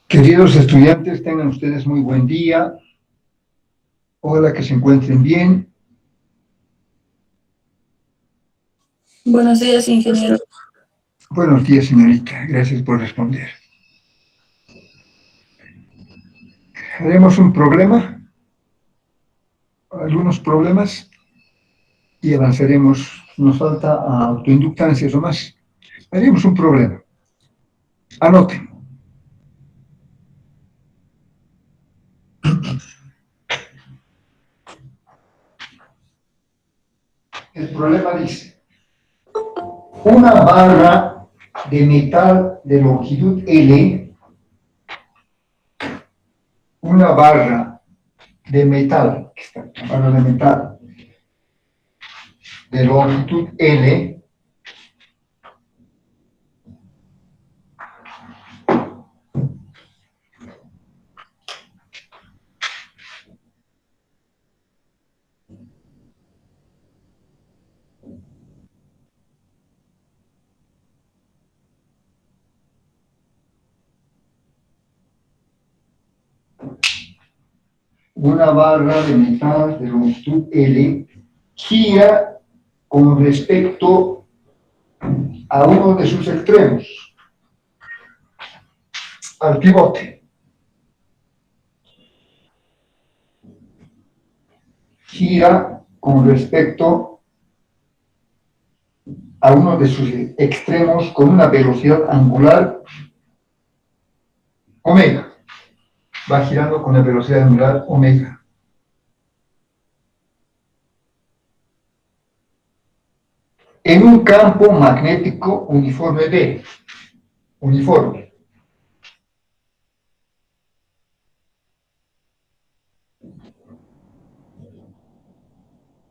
Queridos estudiantes, tengan ustedes muy buen día. Ojalá que se encuentren bien. Buenos días, ingeniero. Buenos días, señorita. Gracias por responder. Haremos un problema, algunos problemas, y avanzaremos. Nos falta autoinductancias o más. Haremos un problema. Anoten. El problema dice: una barra de metal de longitud L, una barra de metal, una barra de metal de longitud L, una barra de metal de longitud L gira con respecto a uno de sus extremos, al pivote. Gira con respecto a uno de sus extremos con una velocidad angular omega. Va girando con la velocidad angular omega. En un campo magnético uniforme B. Uniforme.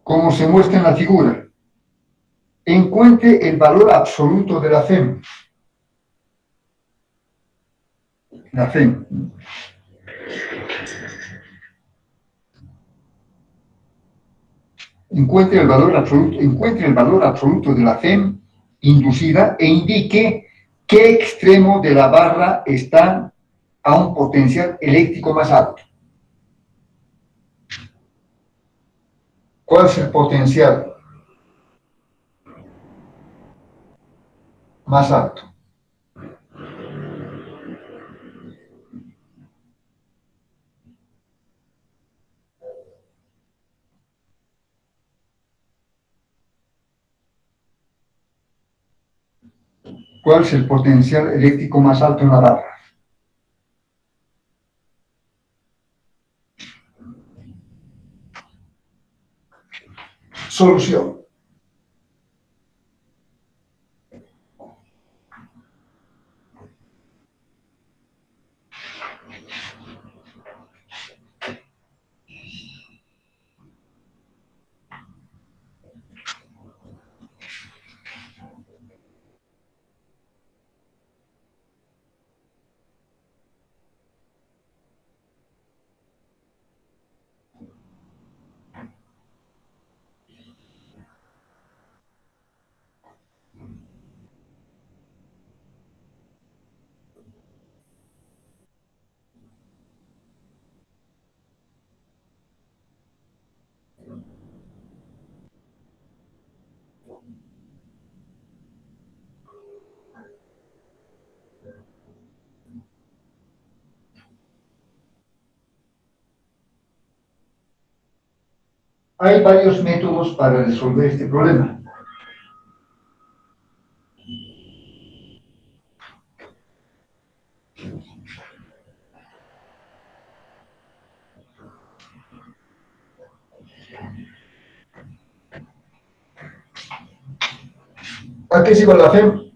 Como se muestra en la figura. Encuentre el valor absoluto de la FEM. La FEM. Encuentre el valor absoluto de la FEM inducida e indique qué extremo de la barra está a un potencial eléctrico más alto. ¿Cuál es el potencial más alto? ¿Cuál es el potencial eléctrico más alto en la barra? Solución. Hay varios métodos para resolver este problema. ¿A qué es igual la FEM?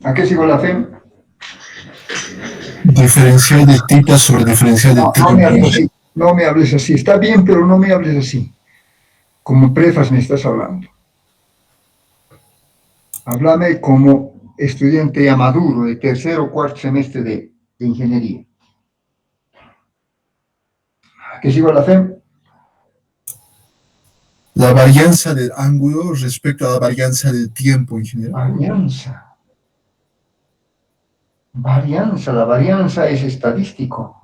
¿A qué es igual la FEM? Diferencial de θ sobre diferencial de No me hables θ. así, no me hables así. Está bien, pero no me hables así. Como prefas me estás hablando. Háblame como estudiante ya maduro de tercer o cuarto semestre de ingeniería. ¿Qué es igual a FEM? La varianza del ángulo respecto a la varianza del tiempo, ingeniero. Varianza. Varianza, la varianza es estadístico.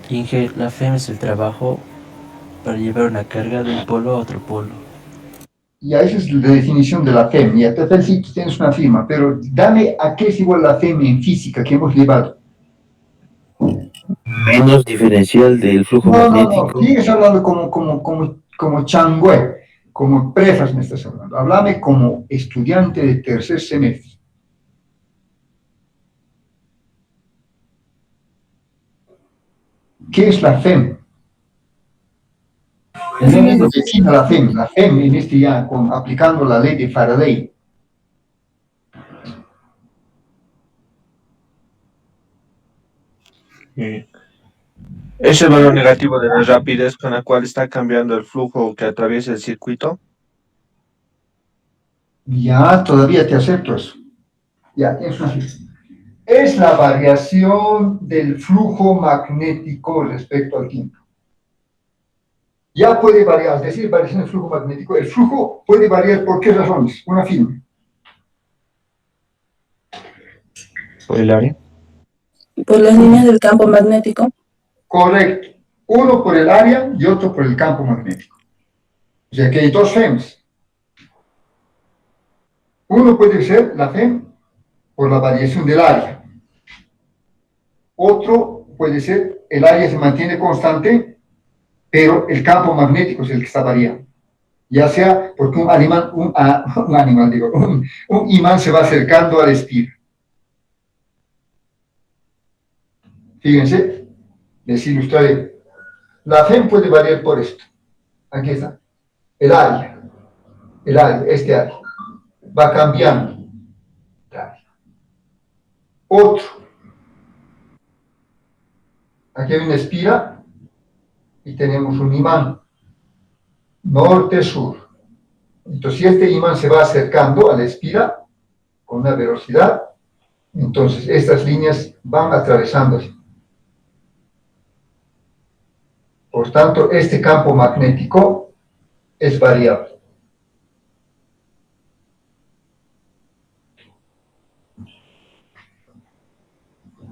Inge, la FEM es el trabajo para llevar una carga de un polo a otro polo. Ya esa es la definición de la FEM. Ya te felicito, tienes una firma, pero dame a qué es igual la FEM en física que hemos llevado. Menos diferencial del flujo No, magnético. sigues hablando como changüe, como prefas me estás hablando. Háblame como estudiante de tercer semestre. ¿Qué es la FEM? Define la FEM. La FEM en este ya, aplicando la ley de Faraday. ¿Es el valor negativo de la rapidez con la cual está cambiando el flujo que atraviesa el circuito? Ya, todavía te acepto eso. Ya, tienes una firma. Es la variación del flujo magnético respecto al tiempo. Ya puede variar, es decir, variación del flujo magnético. El flujo puede variar por qué razones. Una firma. ¿Por el área? Por las líneas del campo magnético. Correcto. Uno por el área y otro por el campo magnético. O sea que hay dos FEMs. Uno puede ser la FEM por la variación del área. Otro puede ser el área se mantiene constante, pero el campo magnético es el que está variando. Ya sea porque un imán se va acercando al espira. Fíjense, les ilustraré. La FEM puede variar por esto. Aquí está. El área, este área. Va cambiando. Otro. Aquí hay una espira y tenemos un imán. Norte-sur. Entonces, si este imán se va acercando a la espira con una velocidad, entonces estas líneas van atravesándose. Por tanto, este campo magnético es variable.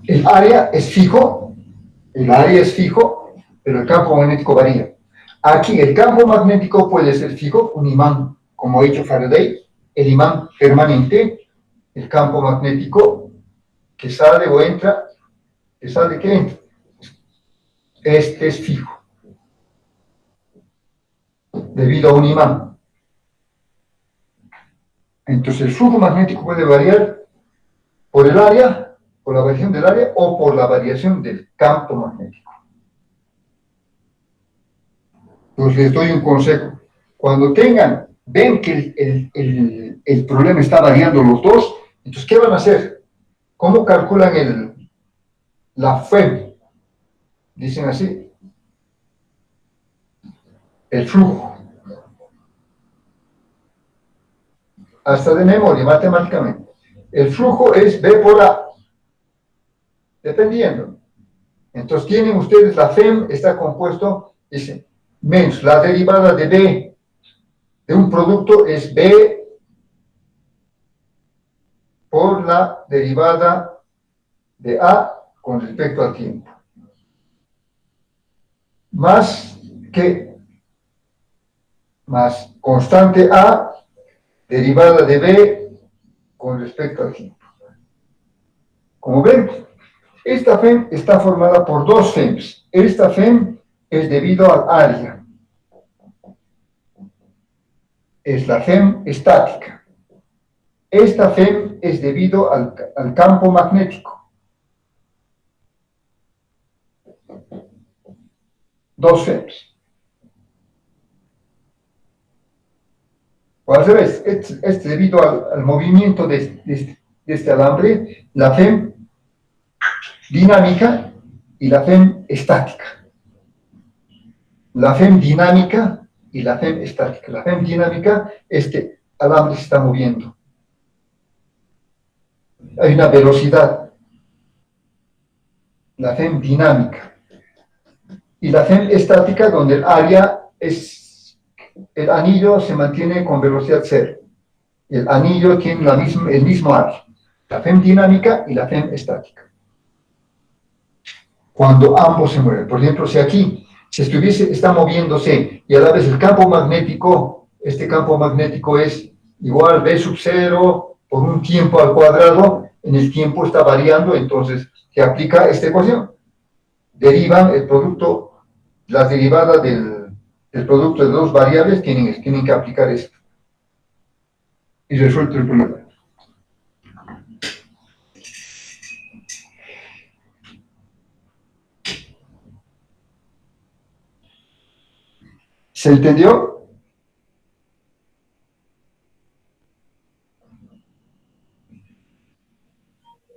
El área es fijo, pero el campo magnético varía. Aquí el campo magnético puede ser fijo, un imán, como ha hecho Faraday, el imán permanente, el campo magnético que sale o entra, que sale, que entra. Este es fijo, debido a un imán. Entonces el flujo magnético puede variar por el área, por la variación del área o por la variación del campo magnético. Entonces les doy un consejo. Cuando ven que el problema está variando los dos, entonces ¿qué van a hacer? ¿Cómo calculan la FEM? Dicen así, el flujo. Hasta de memoria, matemáticamente. El flujo es B por A, dependiendo. Entonces tienen ustedes la FEM, está compuesto, dice, menos la derivada de B de un producto es B por la derivada de A con respecto al tiempo. Más constante A derivada de B con respecto al tiempo. Como ven, esta FEM está formada por dos FEMs. Esta FEM es debido al área. Es la FEM estática. Esta FEM es debido al campo magnético. Dos FEMs. O al revés, es debido al movimiento de este alambre, la FEM dinámica y la FEM estática. La FEM dinámica y la FEM estática. La FEM dinámica, este alambre se está moviendo. Hay una velocidad. la FEM dinámica, y la FEM estática, donde el área es, el anillo se mantiene con velocidad cero. El anillo tiene el mismo área, la FEM dinámica y la FEM estática. Cuando ambos se mueven, por ejemplo, si aquí está moviéndose y a la vez el campo magnético, este campo magnético es igual B sub 0 por un tiempo al cuadrado, en el tiempo está variando, entonces se aplica esta ecuación. Derivan el producto, las derivadas del producto de dos variables tienen que aplicar esto. Y resuelto el problema. ¿Se entendió?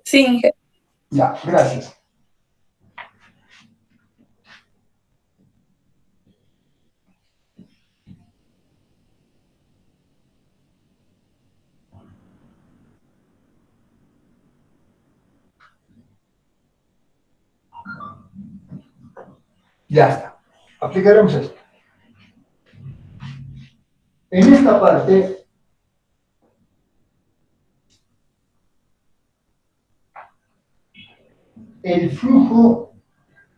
Sí, Inge. Ya, gracias. Ya está. Aplicaremos esto. En esta parte, el flujo,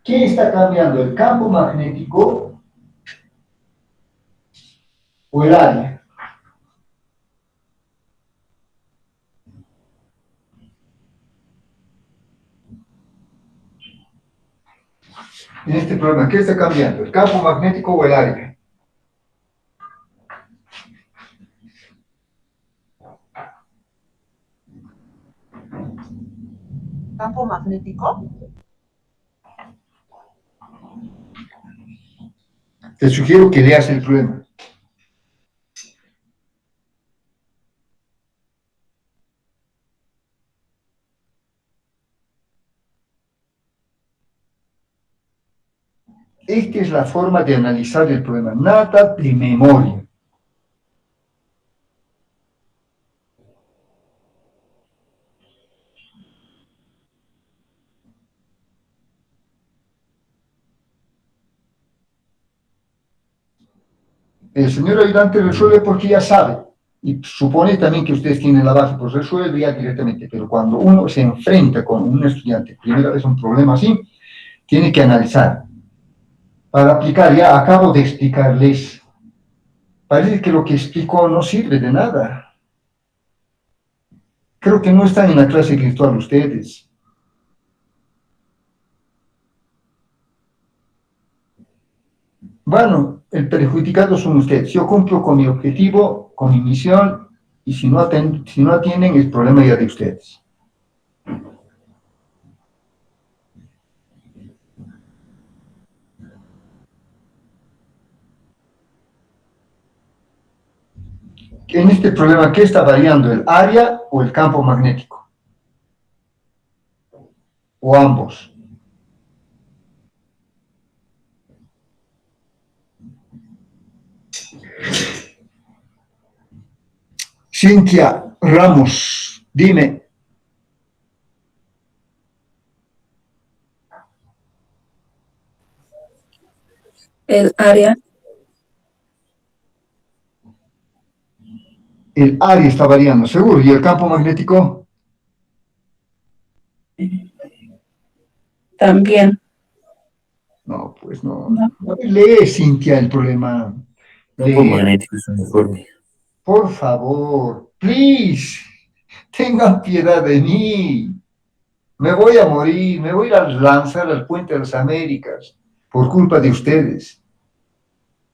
¿qué está cambiando? ¿El campo magnético o el área? En este problema, ¿qué está cambiando? ¿El campo magnético o el área? Campo magnético. Te sugiero que leas el problema. Esta es la forma de analizar el problema. Nada de memoria. El señor ayudante resuelve porque ya sabe. Y supone también que ustedes tienen la base, pues resuelve ya directamente. Pero cuando uno se enfrenta con un estudiante, primera vez un problema así, tiene que analizar. Para aplicar, ya acabo de explicarles. Parece que lo que explico no sirve de nada. Creo que no están en la clase virtual ustedes. Bueno, el perjudicado son ustedes. Yo cumplo con mi objetivo, con mi misión, y si no atienden, es problema ya de ustedes. En este problema, ¿qué está variando? ¿El área o el campo magnético? ¿O ambos? Cintia Ramos, dime. El área. El área está variando, seguro. ¿Y el campo magnético? También. No, pues no. Lee, Cintia, el problema. Campo Lee. magnético es uniforme. Por favor, please, tengan piedad de mí. Me voy a morir, me voy a lanzar al puente de las Américas por culpa de ustedes.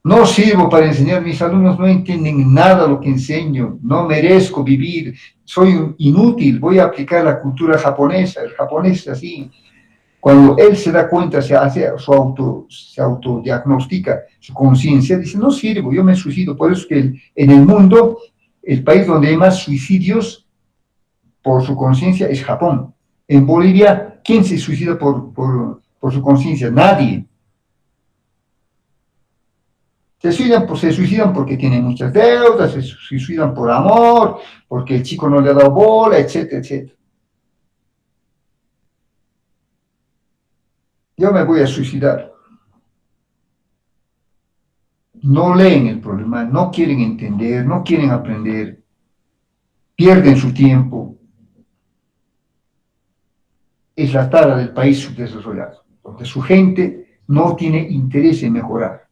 No sirvo para enseñar, mis alumnos no entienden nada de lo que enseño, no merezco vivir, soy un inútil, voy a aplicar la cultura japonesa, el japonés es así. Cuando él se da cuenta, se autodiagnostica su conciencia, dice, no sirvo, yo me suicido. Por eso que en el mundo, el país donde hay más suicidios por su conciencia es Japón. En Bolivia, ¿quién se suicida por su conciencia? Nadie. Se suicidan porque tienen muchas deudas, se suicidan por amor, porque el chico no le ha dado bola, etcétera, etcétera. yo me voy a suicidar. No leen el problema, no quieren entender, no quieren aprender, pierden su tiempo. Es la tara del país subdesarrollado, donde su gente no tiene interés en mejorar.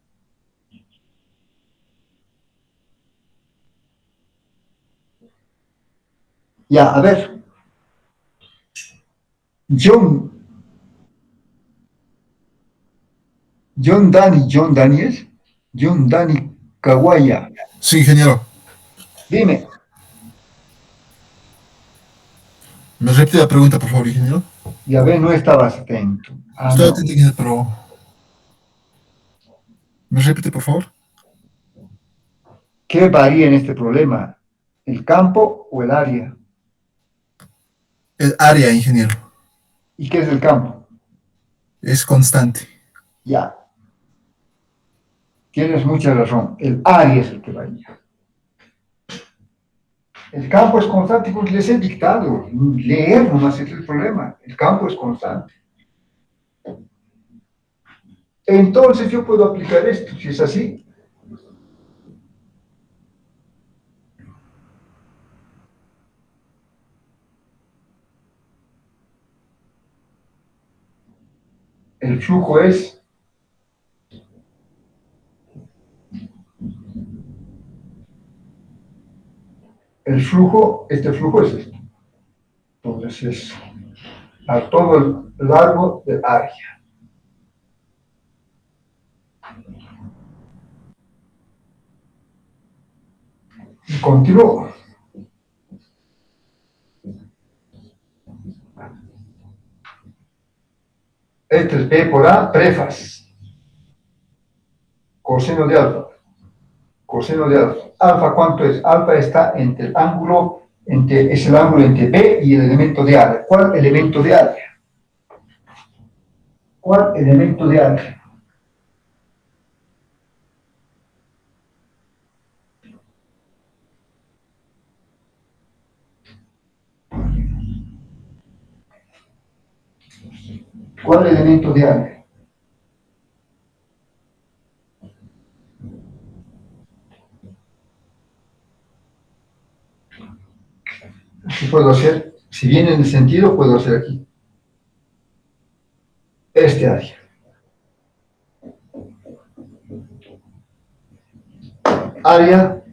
Ya, a ver, John John Dani Kawaya, Sí, ingeniero. dime, ¿Me repite la pregunta, por favor, ingeniero? ya ve, no estabas atento. Ah, Estoy no. atento, ingeniero, pero ¿me repite, por favor? ¿Qué varía en este problema? ¿El campo o el área? El área, ingeniero, ¿Y qué es el campo? es constante. Ya, tienes mucha razón. El área es el que varía. El campo es constante porque les he dictado. Leer nomás es el problema. El campo es constante. Entonces yo puedo aplicar esto, si es así. El flujo es este flujo es esto. Entonces es a todo el largo del área. Y continúo. Este es B por A, prefaz. Coseno de alfa. Coseno de alfa. ¿Alfa cuánto es? Alfa está entre el ángulo, es el ángulo entre B y el elemento de área. ¿Cuál elemento de área? ¿Cuál elemento de área? ¿Cuál elemento de área? Así puedo hacer, si viene en el sentido, puedo hacer aquí. Este área. Área,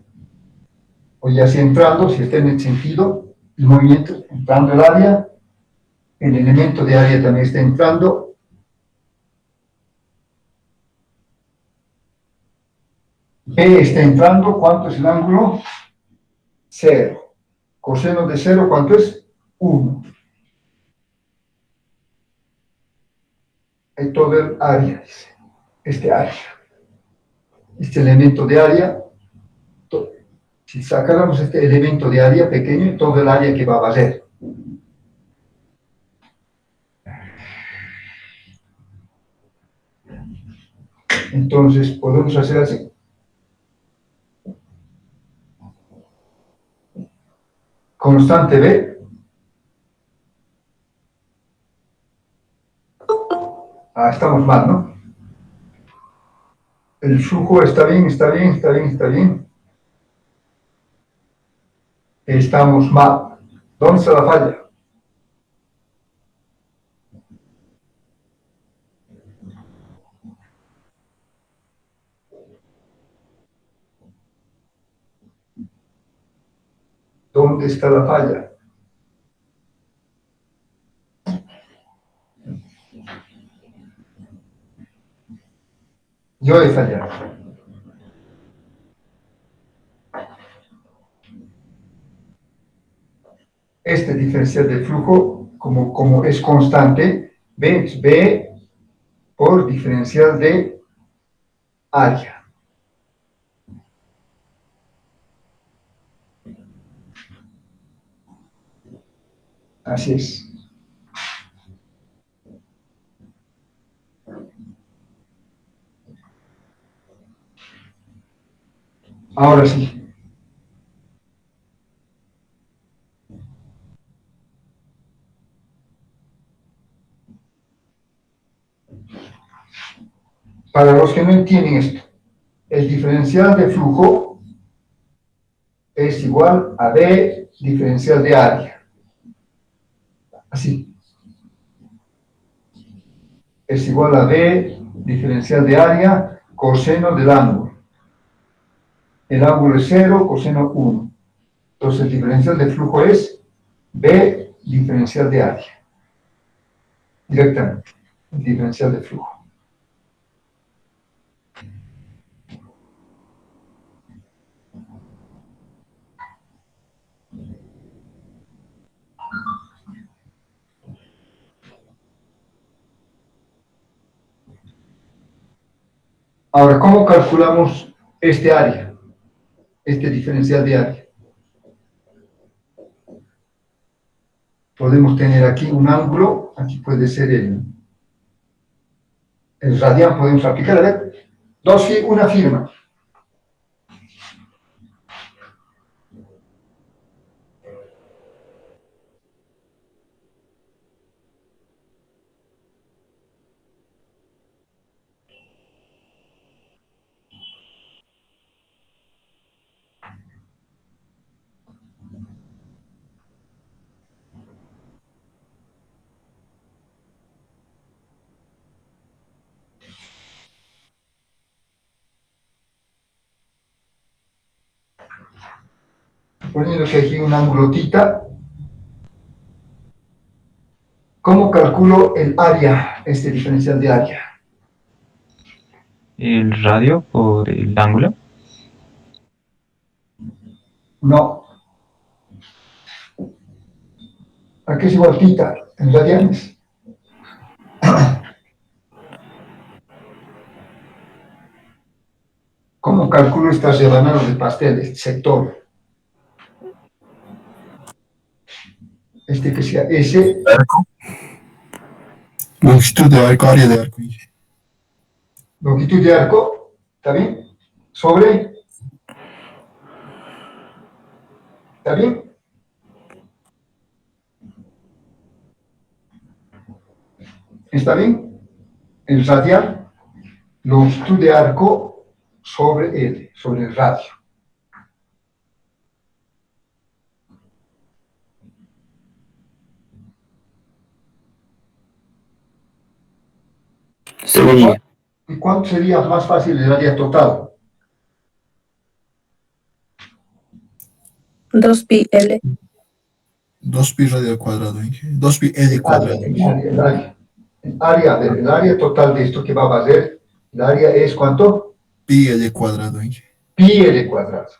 o ya si entrando, si está en el sentido, el movimiento, entrando el área, el elemento de área también está entrando. B está entrando, ¿cuánto es el ángulo? 0. Coseno de 0, ¿cuánto es? 1. Hay todo el área, dice. Este área. Este elemento de área, si sacáramos este elemento de área pequeño, todo el área que va a valer. Entonces, podemos hacer así. Constante B. Ah, estamos mal, ¿no? El flujo está bien, está bien, está bien, está bien. Estamos mal. ¿Dónde está la falla? ¿Dónde está la falla? Yo he fallado. Este diferencial de flujo, como es constante, B por diferencial de área. Así es. Ahora sí. Para los que no entienden esto, el diferencial de flujo es igual a B diferencial de área. Así. Es igual a B diferencial de área coseno del ángulo. El ángulo es 0, coseno 1. Entonces el diferencial de flujo es B diferencial de área. Directamente. El diferencial de flujo. Ahora, ¿cómo calculamos este área? Este diferencial de área. Podemos tener aquí un ángulo, aquí puede ser el radián, podemos aplicar, a ver, una firma. Poniendo que aquí un ángulo θ, ¿cómo calculo el área, este diferencial de área? El radio por el ángulo. No. ¿A qué es igual θ en radianes? ¿Cómo calculo estas rebanadas de pastel, este sector? Este que sea S, Arco. Longitud de arco, área de arco. longitud de arco, ¿está bien? Sobre, ¿está bien? ¿Está bien? El radial, longitud de arco sobre L, sobre el radio. Sería. ¿Y cuánto sería más fácil el área total? 2πL. 2pi radio al cuadrado, Inge. 2pi L cuadrado. El área total de esto que va a ser, el área es ¿cuánto? Pi L cuadrado, Inge. Pi L cuadrado.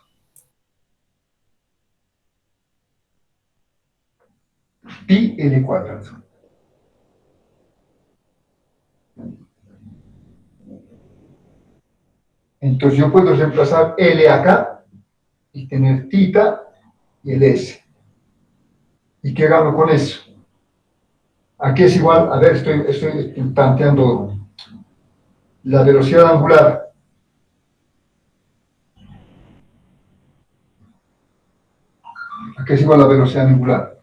Pi L cuadrado. Entonces yo puedo reemplazar L acá y tener θ y el S. ¿Y qué gano con eso? Aquí es igual, a ver, estoy planteando la velocidad angular. Aquí es igual a la velocidad angular.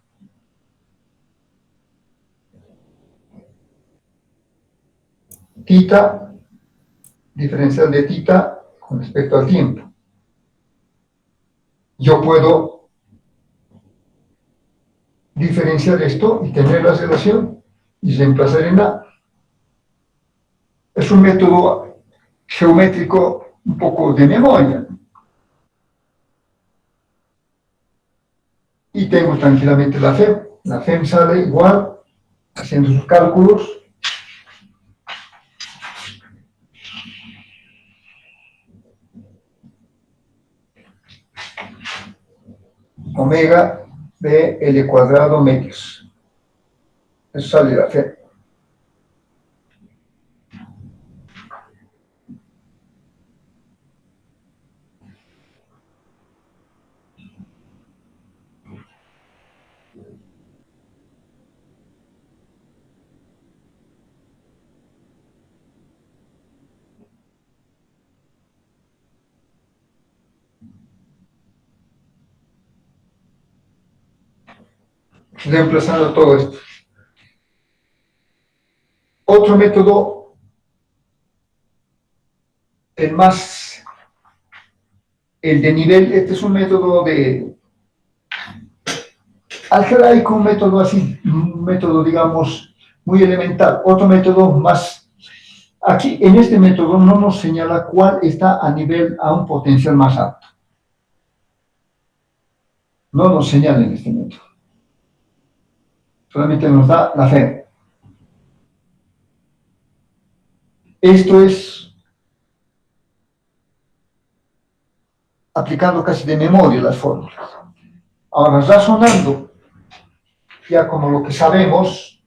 Θ, diferencial de θ con respecto al tiempo. Yo puedo diferenciar esto y tener la relación y reemplazar en A. Es un método geométrico un poco de memoria. Y tengo tranquilamente la FEM. La FEM sale igual, haciendo sus cálculos. Omega de L cuadrado medios. Eso sale la FEM. Reemplazando todo esto. Otro método el de nivel, este es un método de algebraico, un método así, un método, digamos, muy elemental. Otro método más, aquí en este método no nos señala cuál está a un potencial más alto. No nos señala en este método. Solamente nos da la fe. Esto es aplicando casi de memoria las fórmulas. Ahora, razonando, ya como lo que sabemos,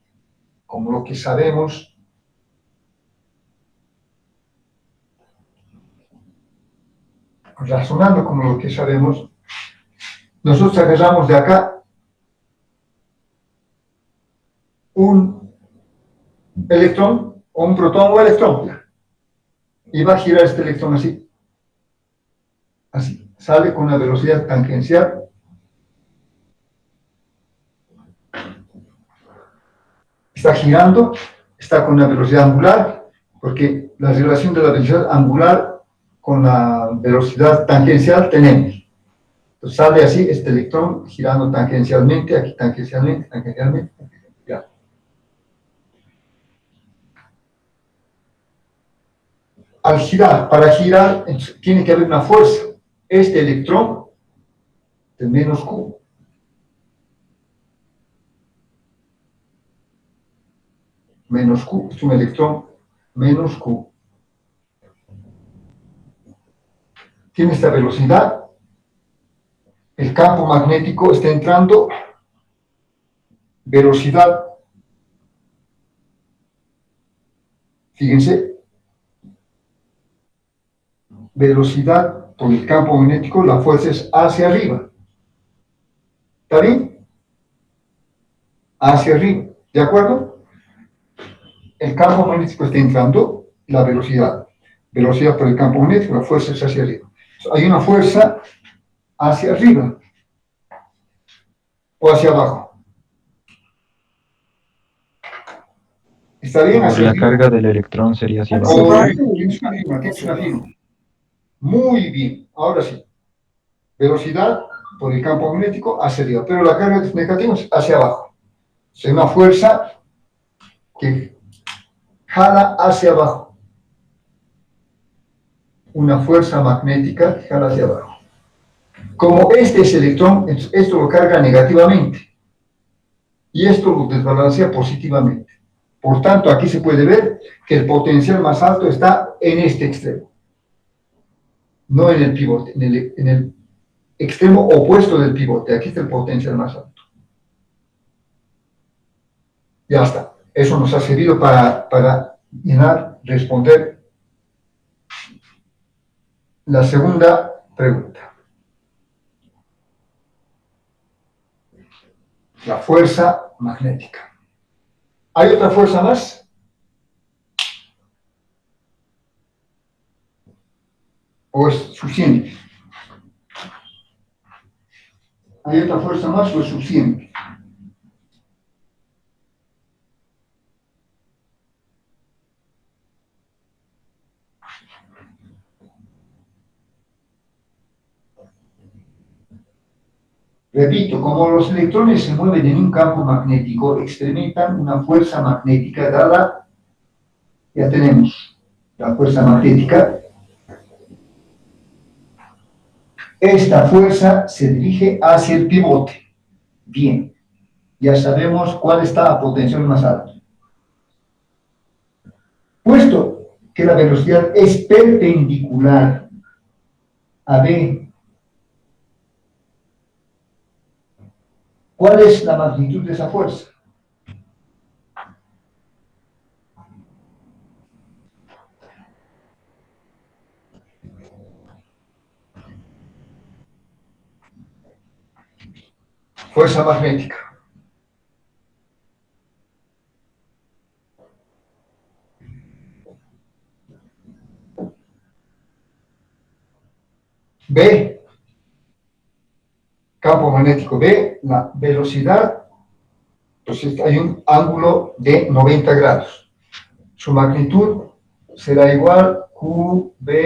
razonando como lo que sabemos, nosotros agarramos de acá un electrón, o un protón o electrón, y va a girar este electrón así, sale con una velocidad tangencial, está girando, está con una velocidad angular, porque la relación de la velocidad angular con la velocidad tangencial tenemos. Entonces sale así este electrón girando tangencialmente, aquí tangencialmente, ya. Al girar, para girar, tiene que haber una fuerza. Este electrón de menos Q. Menos Q, es un electrón menos Q. Tiene esta velocidad. El campo magnético está entrando. Velocidad. Fíjense. Velocidad por el campo magnético, la fuerza es hacia arriba. ¿Está bien? Hacia arriba. ¿De acuerdo? El campo magnético está entrando, la velocidad. Velocidad por el campo magnético, la fuerza es hacia arriba. Hay una fuerza hacia arriba o hacia abajo. ¿Está bien? Hacia La arriba. carga del electrón sería hacia abajo. Muy bien, ahora sí. Velocidad por el campo magnético hacia arriba, pero la carga negativa es hacia abajo. Es una fuerza que jala hacia abajo. Una fuerza magnética que jala hacia abajo. Como este es electrón, esto lo carga negativamente. Y esto lo desbalancea positivamente. Por tanto, aquí se puede ver que el potencial más alto está en este extremo. No en el pivote, en el extremo opuesto del pivote. Aquí está el potencial más alto. Ya está. Eso nos ha servido para responder la segunda pregunta. La fuerza magnética. ¿Hay otra fuerza más? ¿O es suficiente? ¿Hay otra fuerza más o es suficiente? Repito, como los electrones se mueven en un campo magnético, experimentan una fuerza magnética dada, ya tenemos la fuerza magnética. Esta fuerza se dirige hacia el pivote. Bien, ya sabemos cuál está a potencial más alto. Puesto que la velocidad es perpendicular a B, ¿cuál es la magnitud de esa fuerza? Fuerza magnética. B, campo magnético B, la velocidad, entonces hay un ángulo de 90 grados. Su magnitud será igual QB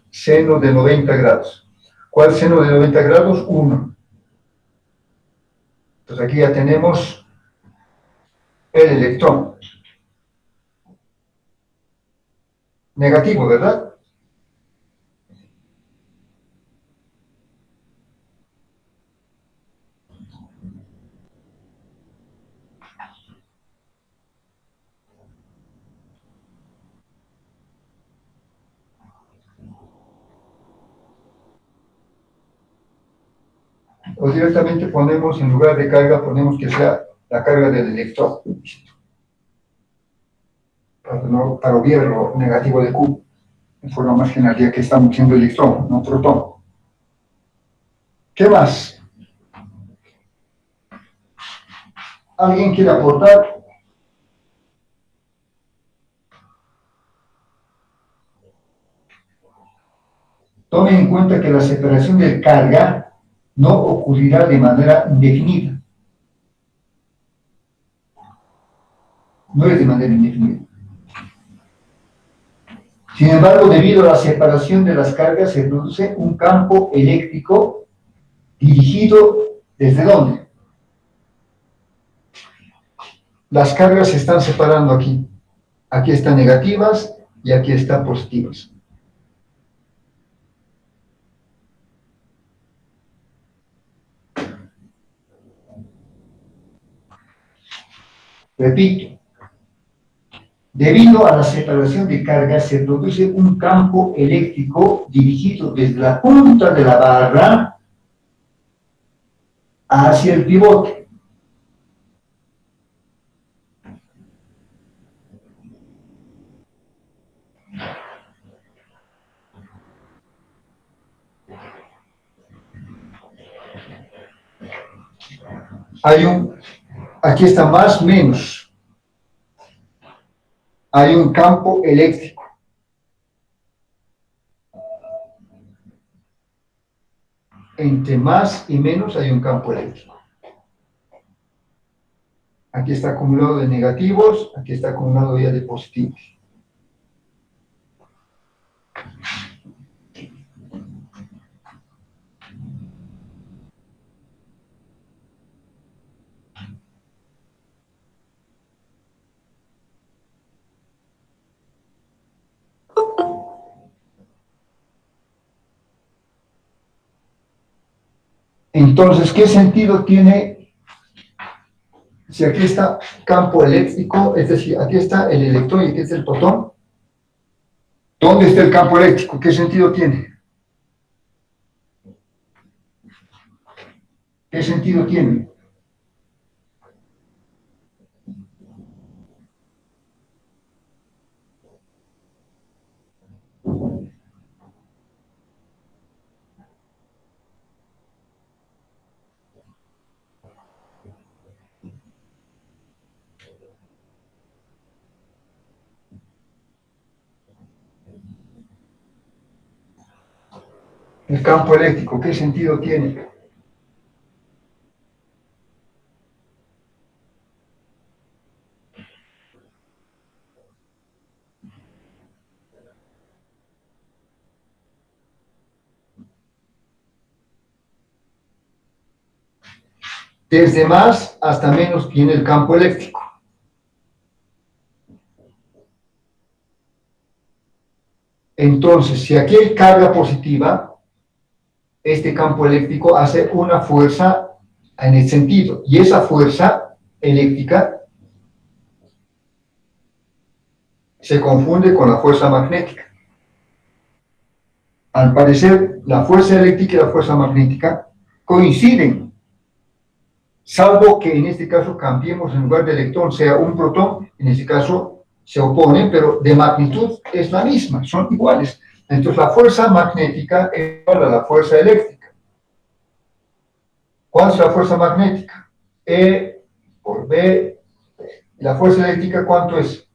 seno de 90 grados. ¿Cuál seno de 90 grados? 1. Entonces aquí ya tenemos el electrón. Negativo, ¿verdad? O directamente ponemos, en lugar de carga, ponemos que sea la carga del electrón. Para obviar lo negativo de Q, de forma más general, ya que estamos siendo electrón, no protón. ¿Qué más? ¿Alguien quiere aportar? Tomen en cuenta que la separación de carga no ocurrirá de manera indefinida. No es de manera indefinida. Sin embargo, debido a la separación de las cargas, se produce un campo eléctrico dirigido ¿desde dónde? Las cargas se están separando aquí. Aquí están negativas y aquí están positivas. Repito, debido a la separación de cargas se produce un campo eléctrico dirigido desde la punta de la barra hacia el pivote. Aquí está más menos. Hay un campo eléctrico. Entre más y menos hay un campo eléctrico. Aquí está acumulado de negativos, aquí está acumulado ya de positivos. Entonces, ¿qué sentido tiene si aquí está campo eléctrico, es decir, aquí está el electrón y aquí está el protón? ¿Dónde está el campo eléctrico? ¿Qué sentido tiene? ¿Qué sentido tiene? El campo eléctrico, ¿qué sentido tiene? Desde más hasta menos tiene el campo eléctrico. Entonces, si aquí hay carga positiva, este campo eléctrico hace una fuerza en el sentido, y esa fuerza eléctrica se confunde con la fuerza magnética. Al parecer, la fuerza eléctrica y la fuerza magnética coinciden, salvo que en este caso cambiemos, en lugar de electrón sea un protón, en este caso se oponen, pero de magnitud es la misma, son iguales. Entonces la fuerza magnética es igual a la fuerza eléctrica. ¿Cuál es la fuerza magnética? E por B. ¿Y la fuerza eléctrica cuánto es?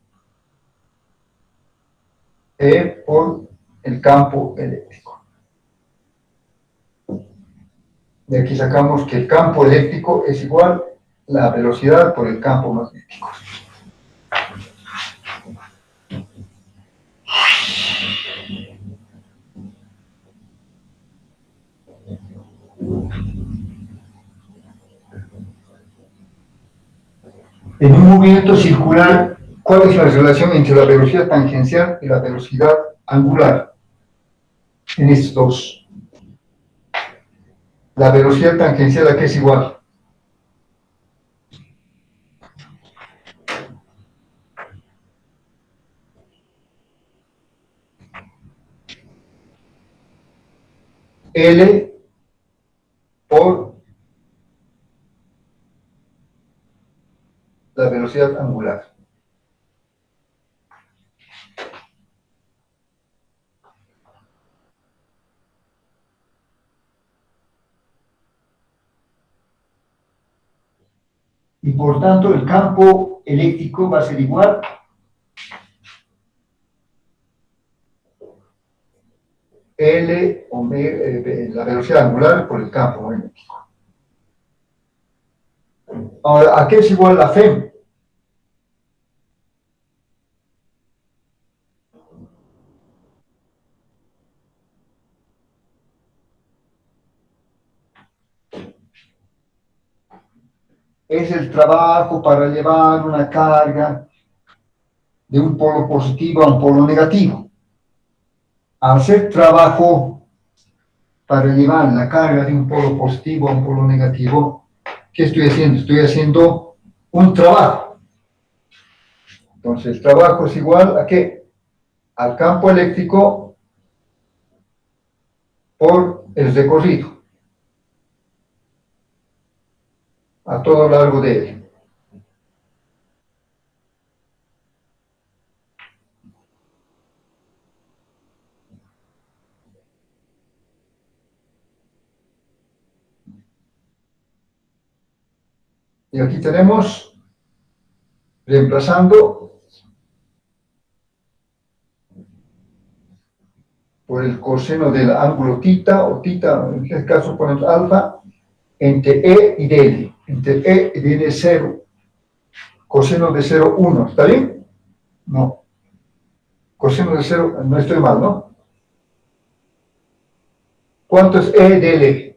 E por el campo eléctrico. De aquí sacamos que el campo eléctrico es igual a la velocidad por el campo magnético. En un movimiento circular, ¿cuál es la relación entre la velocidad tangencial y la velocidad angular? En estos dos. La velocidad tangencial, ¿a qué es igual? L por la velocidad angular. Y por tanto, el campo eléctrico va a ser igual L, la velocidad angular por el campo magnético. Ahora, ¿a qué es igual la FEM? Es el trabajo para llevar una carga de un polo positivo a un polo negativo. Al hacer trabajo para llevar la carga de un polo positivo a un polo negativo, ¿qué estoy haciendo? Estoy haciendo un trabajo. Entonces, el trabajo es igual a ¿qué? Al campo eléctrico por el recorrido, a todo lo largo de él. Y aquí tenemos, reemplazando por el coseno del ángulo tita, o tita, en este caso ponemos alfa, entre E y dl. Entre E y dl es 0. Coseno de 0, 1. ¿Está bien? No. Coseno de 0, no estoy mal, ¿no? ¿Cuánto es E dl?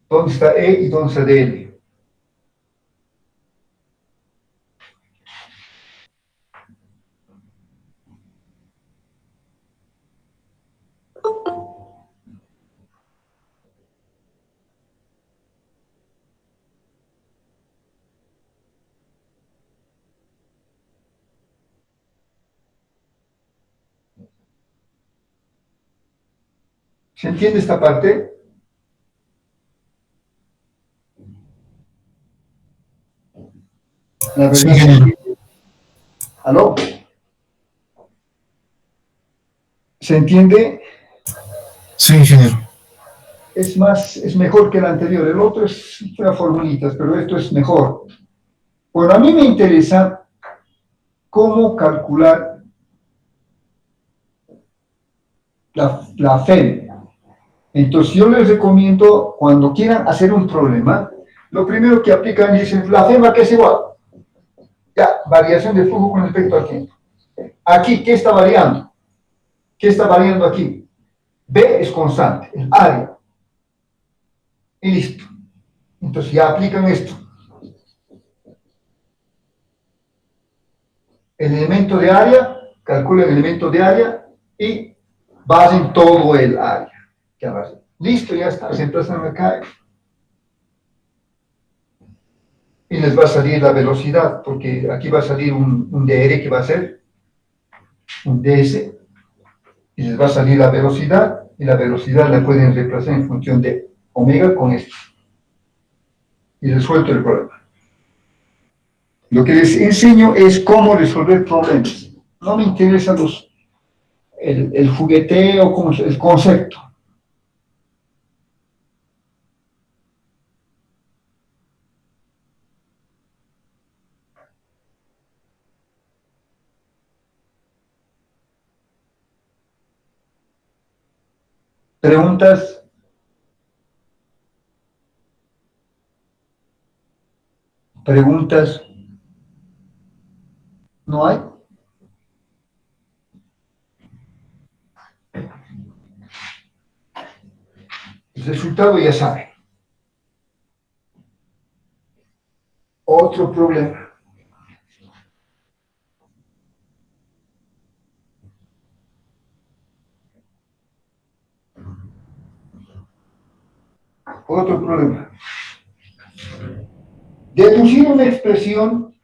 ¿Dónde está E y dónde está dl? ¿Se entiende esta parte? La Sí, verdad, ¿se ingeniero. entiende? ¿Aló? ¿Se entiende? Sí, ingeniero. Es mejor que el anterior. El otro es una formulitas, pero esto es mejor. Bueno, a mí me interesa cómo calcular la FEM. Entonces, yo les recomiendo, cuando quieran hacer un problema, lo primero que aplican dicen, la FEM ¿a qué es igual? Ya, variación de flujo con respecto al tiempo. Aquí, ¿qué está variando? ¿Qué está variando aquí? B es constante, el área. Y listo. Entonces ya aplican esto. El elemento de área, calculan el elemento de área y basen todo el área. Listo, ya está, se empiezan a caer. Y les va a salir la velocidad, porque aquí va a salir un dr que va a ser un ds, y les va a salir la velocidad, y la velocidad la pueden reemplazar en función de omega con esto. Y resuelto el problema. Lo que les enseño es cómo resolver problemas. No me interesa el jugueteo, el concepto. ¿Preguntas? ¿Preguntas? ¿No hay? El resultado ya saben. Otro problema. Otro problema. Deducir una expresión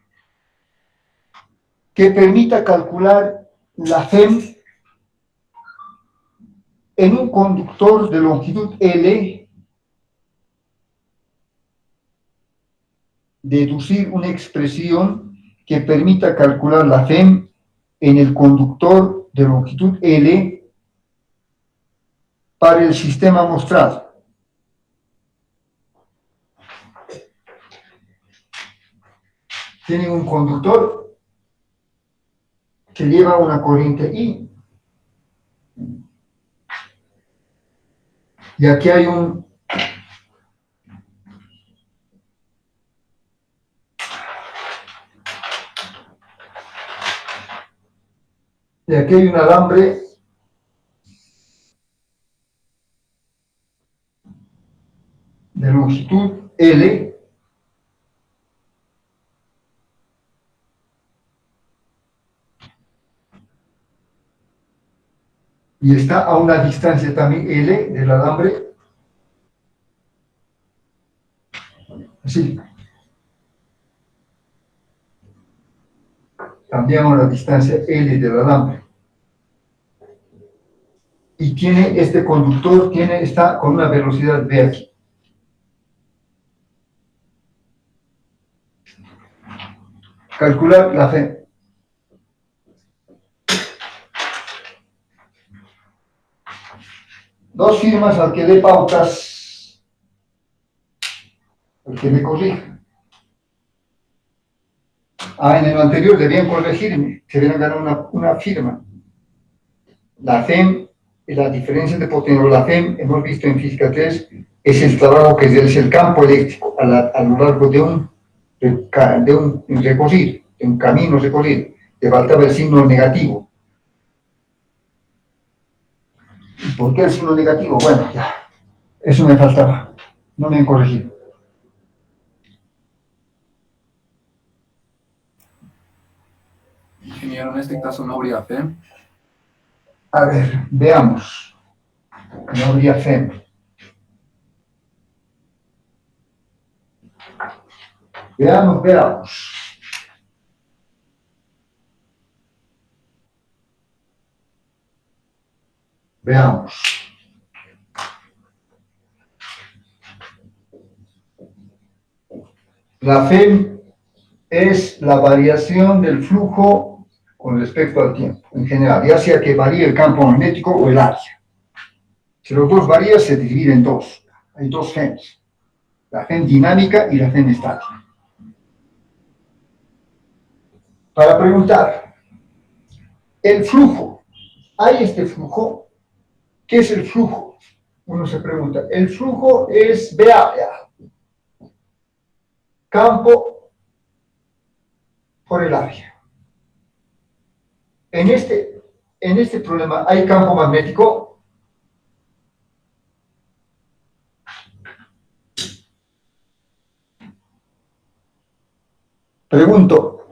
que permita calcular la FEM en un conductor de longitud L. Deducir una expresión que permita calcular la FEM en el conductor de longitud L para el sistema mostrado. Tienen un conductor que lleva una corriente I. Y aquí hay un alambre de longitud L y está a una distancia también L del alambre, así, también a una distancia L del alambre, y tiene este conductor, está con una velocidad V aquí. Calcular la FEM. Dos firmas al que dé pautas, al que me corrija. En el anterior debían corregirme, se debían ganar una firma. La FEM, la diferencia de potencia, la FEM, hemos visto en física 3, es el trabajo que es el campo eléctrico a lo largo de un recorrido, de un camino recorrido. Le faltaba el signo negativo. ¿Por qué el signo negativo? Bueno, ya, eso me faltaba, no me han corregido. Ingeniero, en este caso no habría FEM. A ver, veamos. No habría FEM. Veamos. La FEM es la variación del flujo con respecto al tiempo, en general, ya sea que varíe el campo magnético o el área. Si los dos varían, se divide en dos. Hay dos FEMs, la FEM dinámica y la FEM estática. Para preguntar, el flujo, ¿hay este flujo? ¿Qué es el flujo? Uno se pregunta, el flujo es VA, campo por el área. En este problema, ¿hay campo magnético? Pregunto,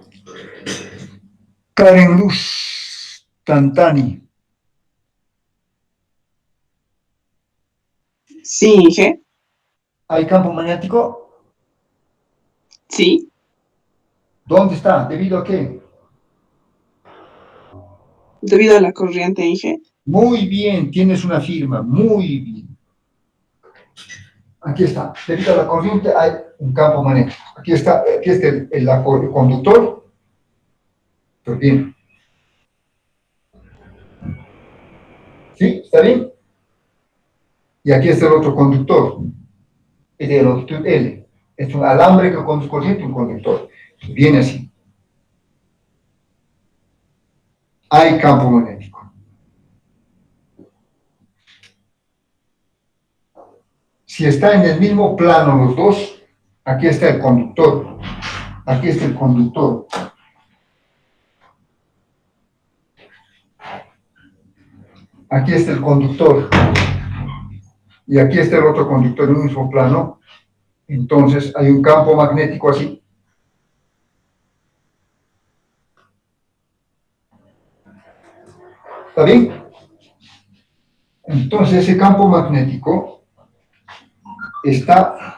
Karen Luz Tantani. Sí, Inge. ¿Hay campo magnético? Sí. ¿Dónde está? ¿Debido a qué? Debido a la corriente, Inge. Muy bien, tienes una firma, muy bien. Aquí está, debido a la corriente hay un campo magnético. Aquí está el conductor. Pues bien. ¿Sí? ¿Está bien? Y aquí está el otro conductor, es de longitud L. Es un alambre que conduce corriente y un conductor. Viene así. Hay campo magnético. Si está en el mismo plano los dos, aquí está el conductor. Aquí está el conductor. Aquí está el conductor. Y aquí está el otro conductor en un mismo plano. Entonces hay un campo magnético así. ¿Está bien? Entonces ese campo magnético está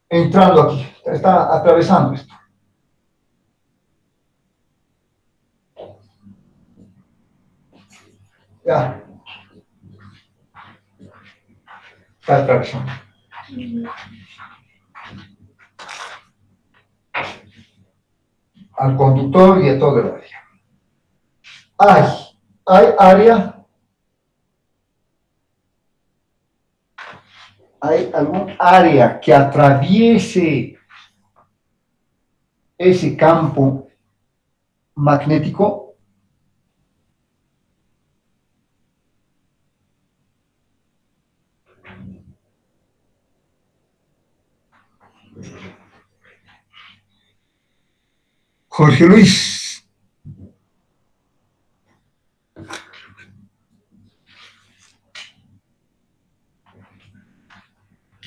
entrando aquí, está atravesando esto. Ya. Está atravesando. Al conductor y a todo el área. Hay área, hay algún área que atraviese ese campo magnético. Jorge Luis.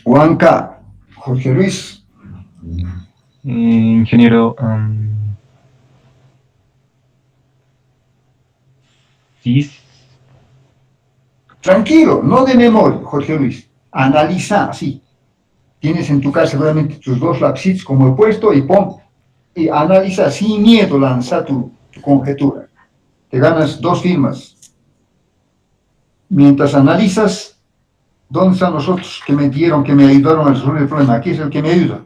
Juanca. Jorge Luis. Ingeniero, sí, Tranquilo, no de memoria, Jorge Luis. Analiza así. Tienes en tu casa seguramente tus dos lapsitos como he puesto y pon. Y analiza sin miedo, lanza tu conjetura. Te ganas 2 firmas. Mientras analizas, ¿dónde están los otros que me dieron, que me ayudaron a resolver el problema? Aquí es el que me ayuda.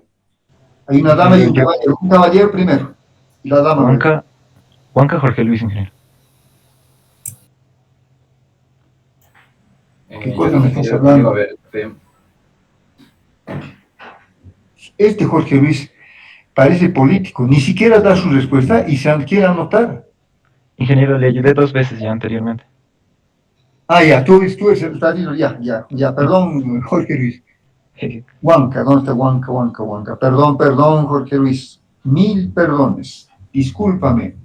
Hay una dama y un caballero primero. Y la dama. Juanca Jorge Luis, ingeniero. ¿Qué cosa me estás hablando? Este Jorge Luis parece político, ni siquiera da su respuesta y se quiere anotar. Ingeniero, le ayudé 2 veces ya anteriormente. Ya, tú eres el estadio, ya, perdón, Jorge Luis. Huanca, ¿dónde está Huanca? Perdón, Jorge Luis. 1000 perdones. Discúlpame.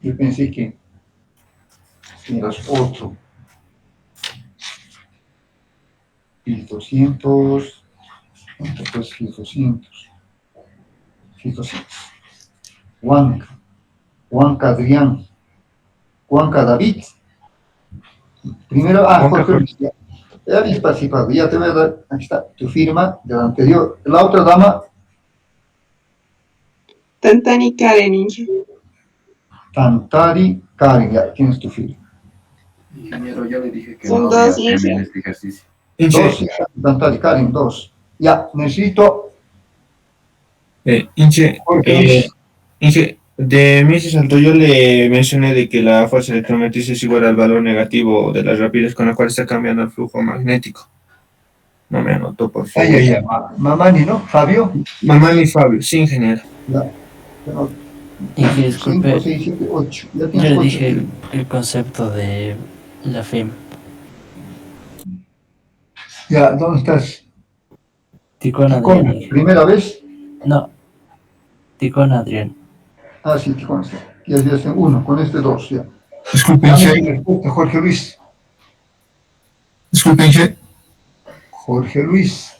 Yo pensé que eras otro. 1200. Entonces, 1200. Huanca Adrián. Huanca David. Primero, Jorge Luis. Ya habéis participado, ya te voy a dar, aquí está, tu firma del anterior. La otra dama. Tantani Karen, ingeniero. Tantari Karen, ya tienes tu firma. Ingeniero, yo le dije que Son no 2, había tema en ingeniero. este ejercicio. 2, Tantari Karen, 2. Ya, necesito. Inge, de mi salto yo le mencioné de que la fuerza electromotriz es igual al valor negativo de la rapidez con la cual está cambiando el flujo magnético. No me anotó, por favor. Mamani, ¿no? Fabio. Mamani Fabio, sí, ingeniero. Ya. Inge, disculpe, 5, 6, 7, 8. Ya yo tienes le 8. dije el concepto de la FEM. Ya, ¿dónde estás? Ticón Adrián. Inge. ¿Primera vez? No, Ticón Adrián. Sí, Ticón. Ya es 1, con este 2, ya. Disculpe, Inge. Jorge Luis. Disculpe, Inge. Jorge Luis.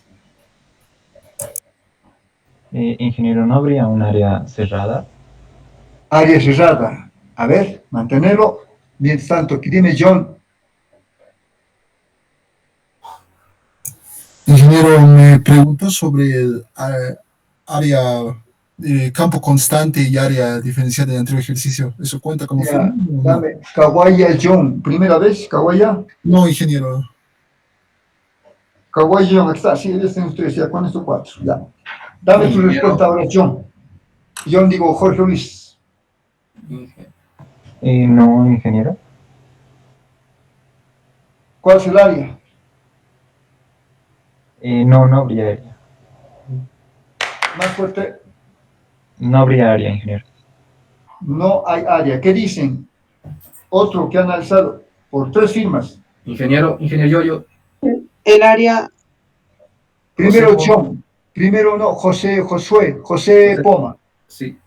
Ingeniero, ¿no habría un área cerrada? Área cerrada. A ver, mantenerlo. Mientras tanto, aquí dime, John. Ingeniero, me preguntó sobre el área, campo constante y área diferencial del anterior ejercicio. ¿Eso cuenta como Ya, forma? dame. Kawaya John. ¿Primera vez, Kawaya? No, ingeniero. Kawaya John, aquí está. Sí, ya están ustedes, ya con estos 4. Ya. Dame tu respuesta ahora, John. John, digo, Jorge Luis. No, ingeniero. ¿Cuál es el área? No habría área. Más fuerte. No habría área, ingeniero. No hay área. ¿Qué dicen? Otro que ha analizado por 3 firmas. Ingeniero, yo. El área, Primero José John. Primero no, José Poma. Sí.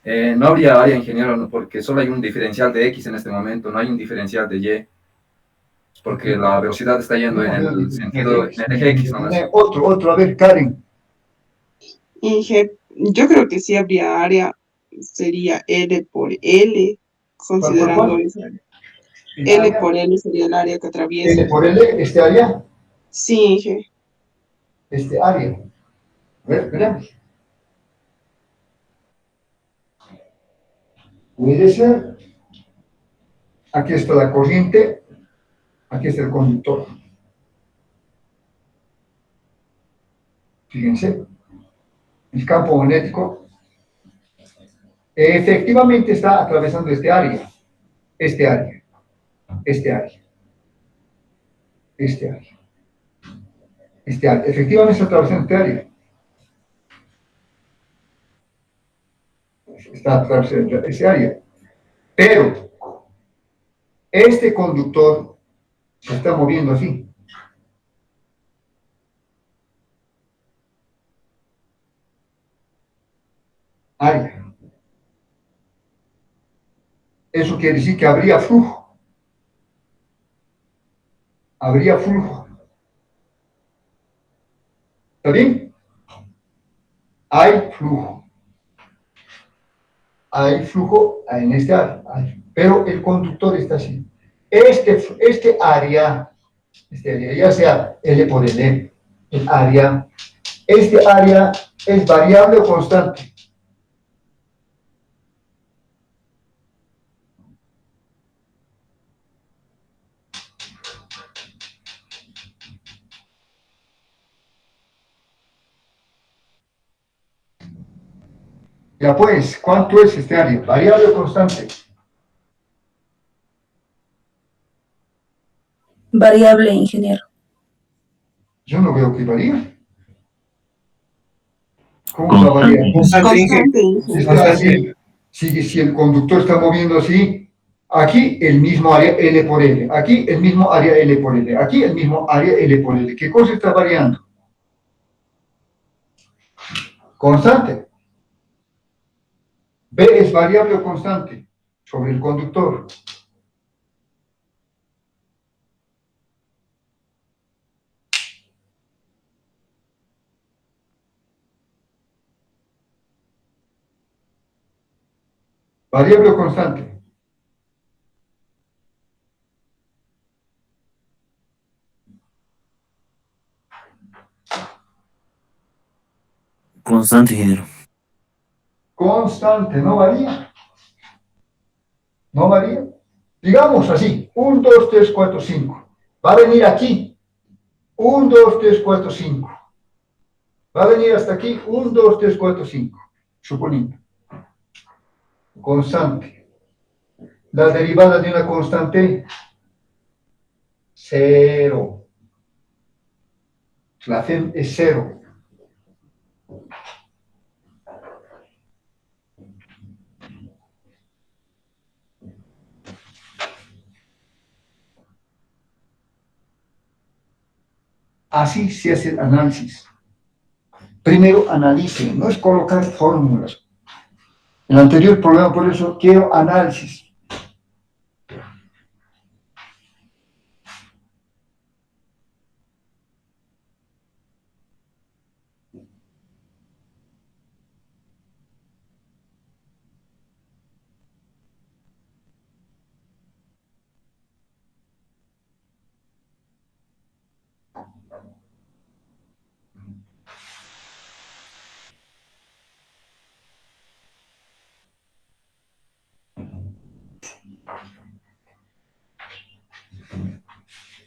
No habría área, ingeniero, no, porque solo hay un diferencial de X en este momento, no hay un diferencial de Y. Porque la velocidad está yendo en el sentido, en el eje X nomás. Otro, a ver, Karen. yo creo que sí habría área, sería L por L. considerando ¿Cuál? esa. El L área, por L sería el área que atraviesa. L por L, este área, Sí, Inge. este área. A ver, veremos. Puede ser, aquí está la corriente, aquí está el conductor. Fíjense, el campo magnético efectivamente está atravesando este área, este área, este área, este área, este área. Efectivamente está atravesando este área. Está atravesando ese área. Pero este conductor se está moviendo así. Área. Eso quiere decir que habría flujo. Habría flujo. ¿Está bien? Hay flujo. Hay flujo en este área. Pero el conductor está así. Este área, ya sea L por L, el área, este área es variable o constante. Ya pues, ¿cuánto es este área? ¿Variable o constante? Variable, ingeniero. Yo no veo que varía. ¿Cómo va a variar? Constante, Inge. Constante, Inge. Si está así, si el conductor está moviendo así, aquí el mismo área L por L, aquí el mismo área L por L, aquí el mismo área L por L. ¿Qué cosa está variando? Constante. B es variable o constante sobre el conductor. Variable o constante. Constante, ingeniero. Constante, no varía. No varía. Digamos así, 1, 2, 3, 4, 5. Va a venir aquí, 1, 2, 3, 4, 5. Va a venir hasta aquí, 1, 2, 3, 4, 5. Suponiendo. Constante. La derivada de una constante, cero. La FEM es cero. Así se hace el análisis. Primero analicen, no es colocar fórmulas. El anterior problema, por eso quiero análisis.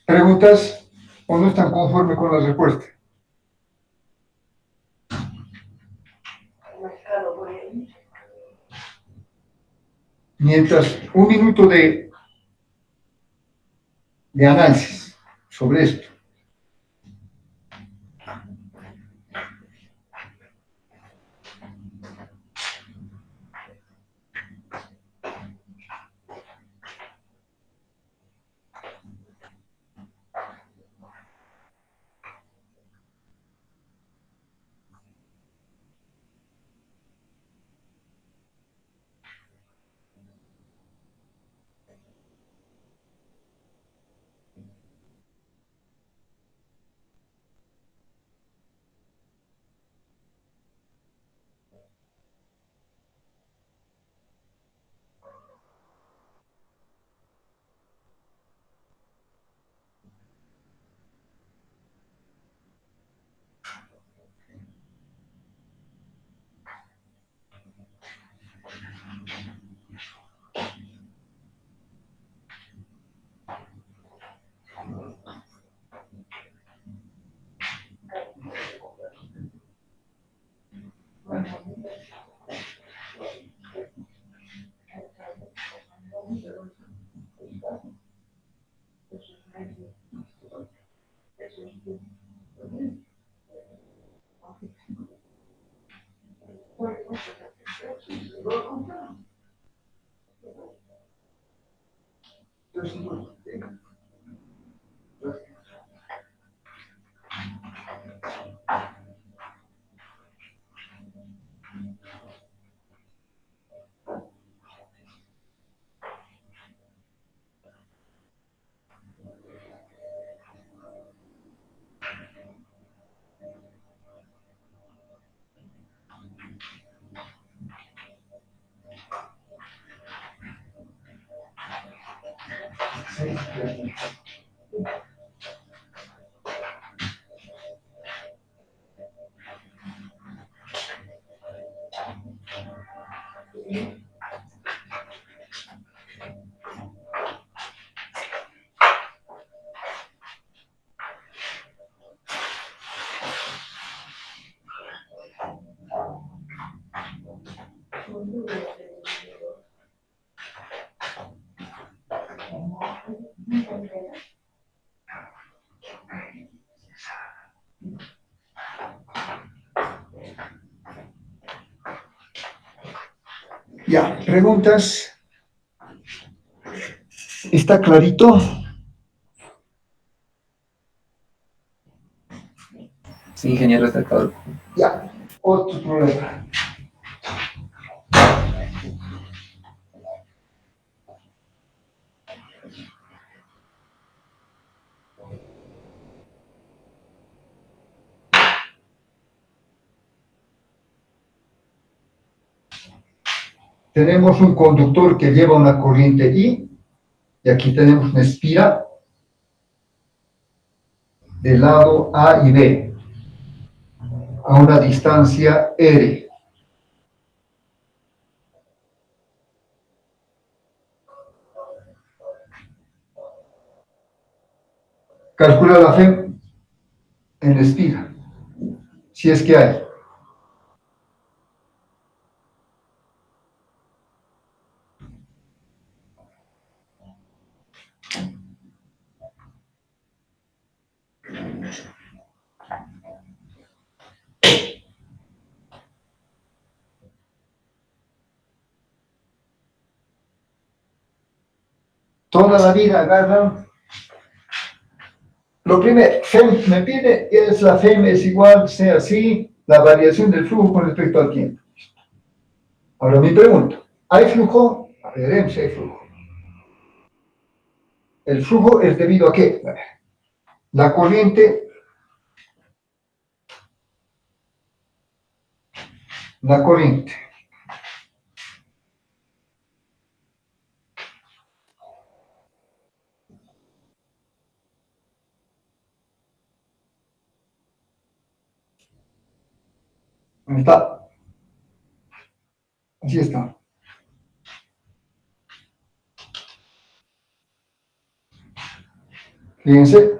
¿Preguntas o no están conformes con la respuesta? Mientras, un minuto de análisis sobre esto. Ya, preguntas. ¿Está clarito? Sí, ingeniero, está claro. Ya, otro problema. Tenemos un conductor que lleva una corriente I, y aquí tenemos una espira del lado A y B, a una distancia R. Calcula la fe en la espira, si es que hay. Toda la vida agarran. Lo primero, FEM me pide es la FEM es igual, sea así, la variación del flujo con respecto al tiempo. Ahora mi pregunta, ¿hay flujo? Veremos si hay flujo. El flujo es debido a qué? La corriente, ¿dónde está? Así está. Fíjense.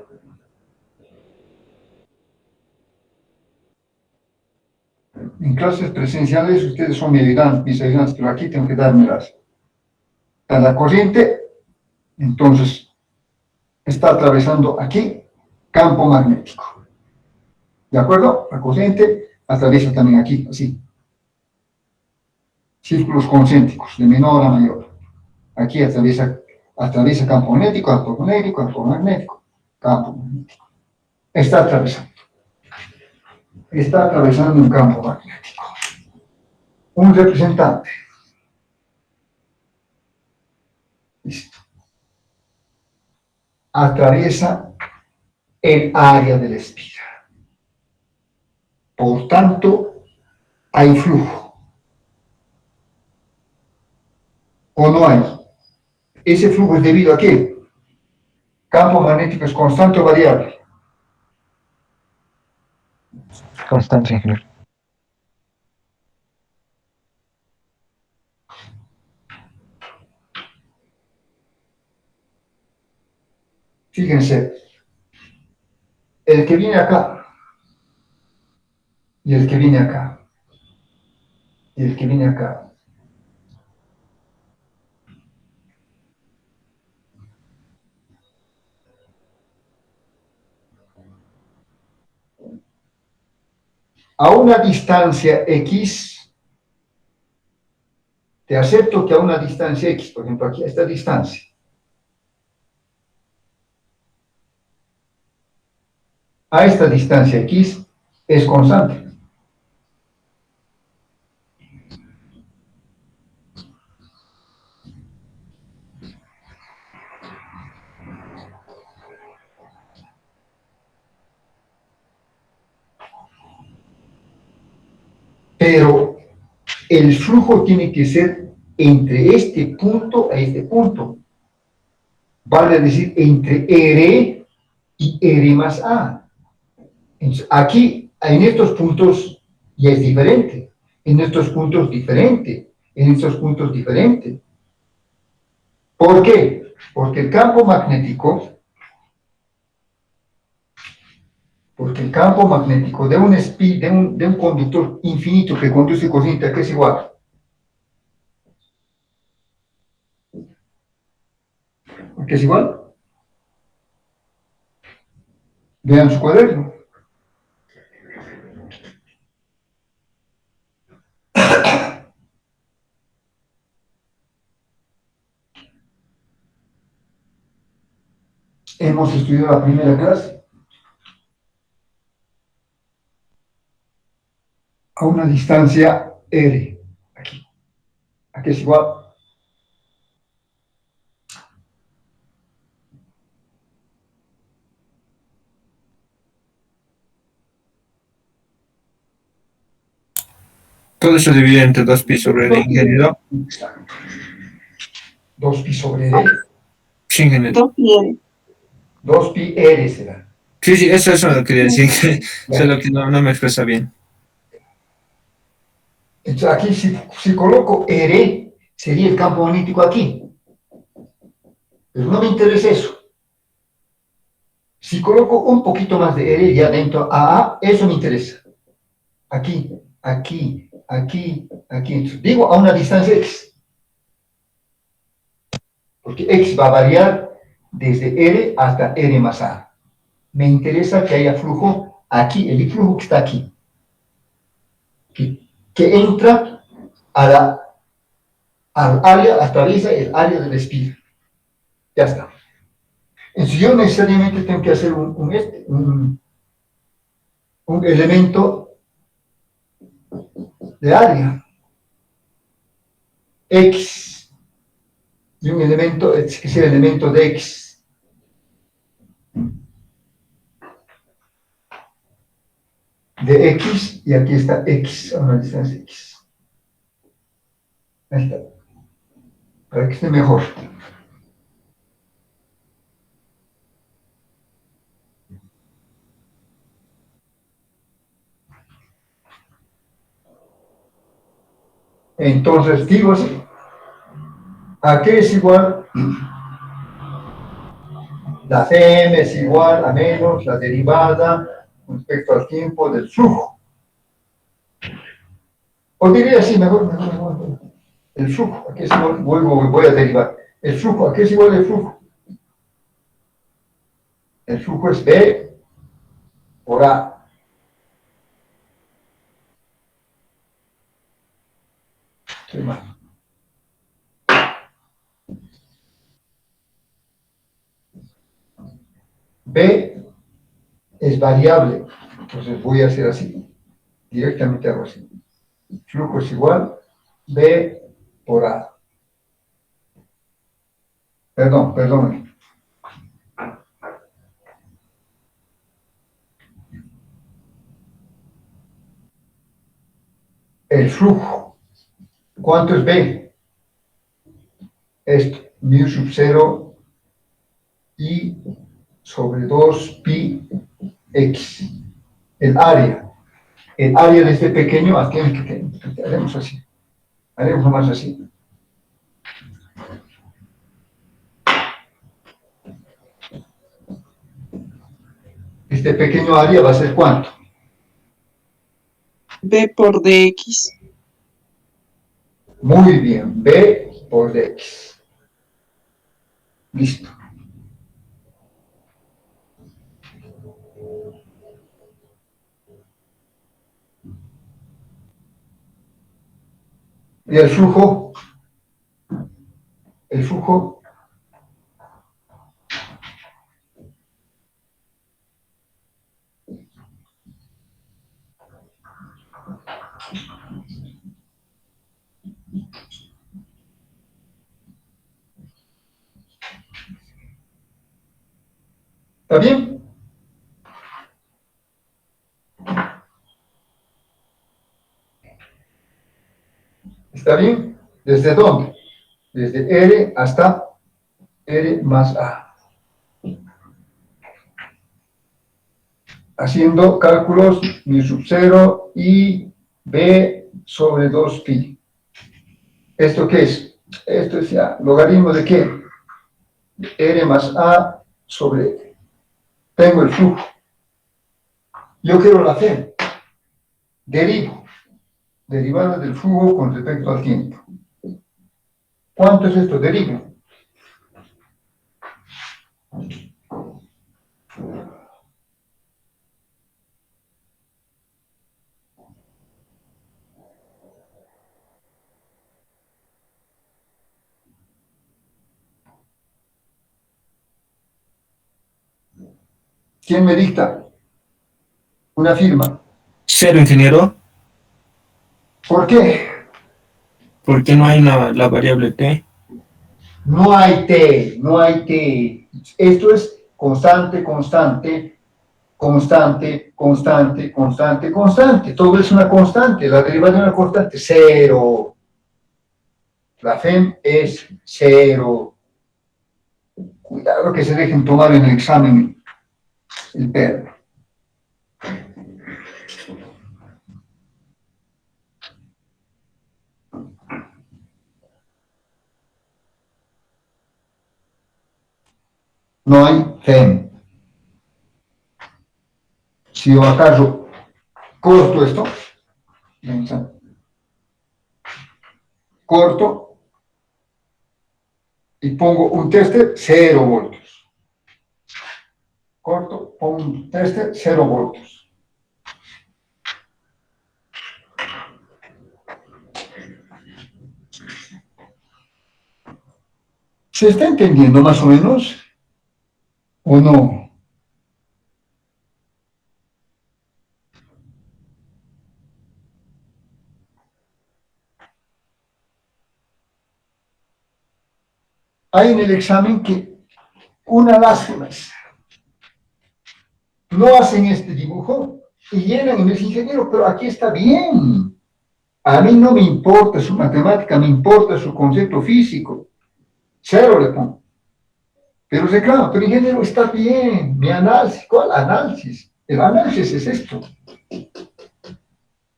En clases presenciales ustedes son mis ayudantes, pero aquí tengo que dármelas. A la corriente, entonces, está atravesando aquí campo magnético. ¿De acuerdo? La corriente atraviesa también aquí, así. Círculos concéntricos, de menor a mayor. Aquí atraviesa campo magnético, campo magnético, campo magnético, campo magnético. Está atravesando un campo magnético. Un representante. Listo. Atraviesa el área de la espira. Por tanto, hay flujo. ¿O no hay? Ese flujo es debido a qué? Campo magnético es constante o variable. Constante, ingeniero. Fíjense, el que viene acá y el que viene acá y el que viene acá. A una distancia X te acepto que a una distancia X, por ejemplo, aquí a esta distancia, a esta distancia X es constante. Pero el flujo tiene que ser entre este punto a este punto. Vale decir, entre R y R más A. Entonces, aquí, en estos puntos, ya es diferente. En estos puntos, diferente. En estos puntos, diferente. ¿Por qué? Porque el campo magnético de un, de un conductor infinito que conduce corriente, ¿a qué es igual? ¿A qué es igual? Vean su cuaderno. Hemos estudiado la primera clase. A una distancia R, aquí. ¿A qué es igual? Todo eso divide entre 2pi sobre D, ingeniero. Exacto. 2pi sobre D. Sí, ingeniero. 2 pi. 2pi R será. Sí, sí, eso lo quería decir, solo que no me expresa bien. Entonces aquí si coloco R, sería el campo magnético aquí. Pero no me interesa eso. Si coloco un poquito más de R ya dentro AA, eso me interesa. Aquí, aquí, aquí, aquí. Entonces, digo a una distancia X. Porque X va a variar desde R hasta R más A. Me interesa que haya flujo aquí, el flujo que está aquí. Que entra al área, atraviesa el área del espíritu. Ya está. Entonces yo necesariamente tengo que hacer un elemento de área X y un elemento, que sea el elemento de X. De X, y aquí está X a una distancia X. Ahí está. Para que esté mejor. Entonces digo así. ¿A qué es igual? La Cm es igual a menos la derivada con respecto al tiempo del flujo. O diría así, mejor. El flujo, ¿a qué es igual? Voy a derivar. El flujo, ¿a qué es igual el flujo? El flujo es B por A. ¿Qué más? B es variable, entonces voy a hacer así, directamente hago así. Flujo es igual B por A. Perdón. El flujo, ¿cuánto es B? Esto, mu sub 0 I sobre 2 pi X. El área de este pequeño, aquí haremos así. Haremos nomás así. Este pequeño área va a ser ¿cuánto? B por dx. Muy bien, B por dx. Listo. Y el flujo el flujo ¿está bien? ¿Está bien? ¿Desde dónde? Desde R hasta R más A. Haciendo cálculos, mi sub 0 y B sobre 2pi. ¿Esto qué es? Esto es ya logaritmo de qué? R más A sobre, tengo el flujo. Yo quiero la F. Derivo. Derivada del flujo con respecto al tiempo. ¿Cuánto es esto? Derivo. ¿Quién me dicta? Una firma. Cero, ingeniero. ¿Por qué? ¿Por qué no hay la variable t? No hay T, no hay T. Esto es constante, constante, constante, constante, constante, constante. Todo es una constante. La derivada de una constante, cero. La FEM es cero. Cuidado que se dejen tomar en el examen el perro. No hay FEM. Si yo acaso corto esto, corto y pongo un tester, 0 voltios. Corto, pongo un tester, 0 voltios. ¿Se está entendiendo más o menos? ¿O no? Hay en el examen que una lástima es, no hacen este dibujo y llenan y me dicen, ingeniero, pero aquí está bien. A mí no me importa su matemática, me importa su concepto físico. 0 le pongo. Pero reclama, pero ingeniero, está bien, mi análisis. ¿Cuál análisis? El análisis es esto.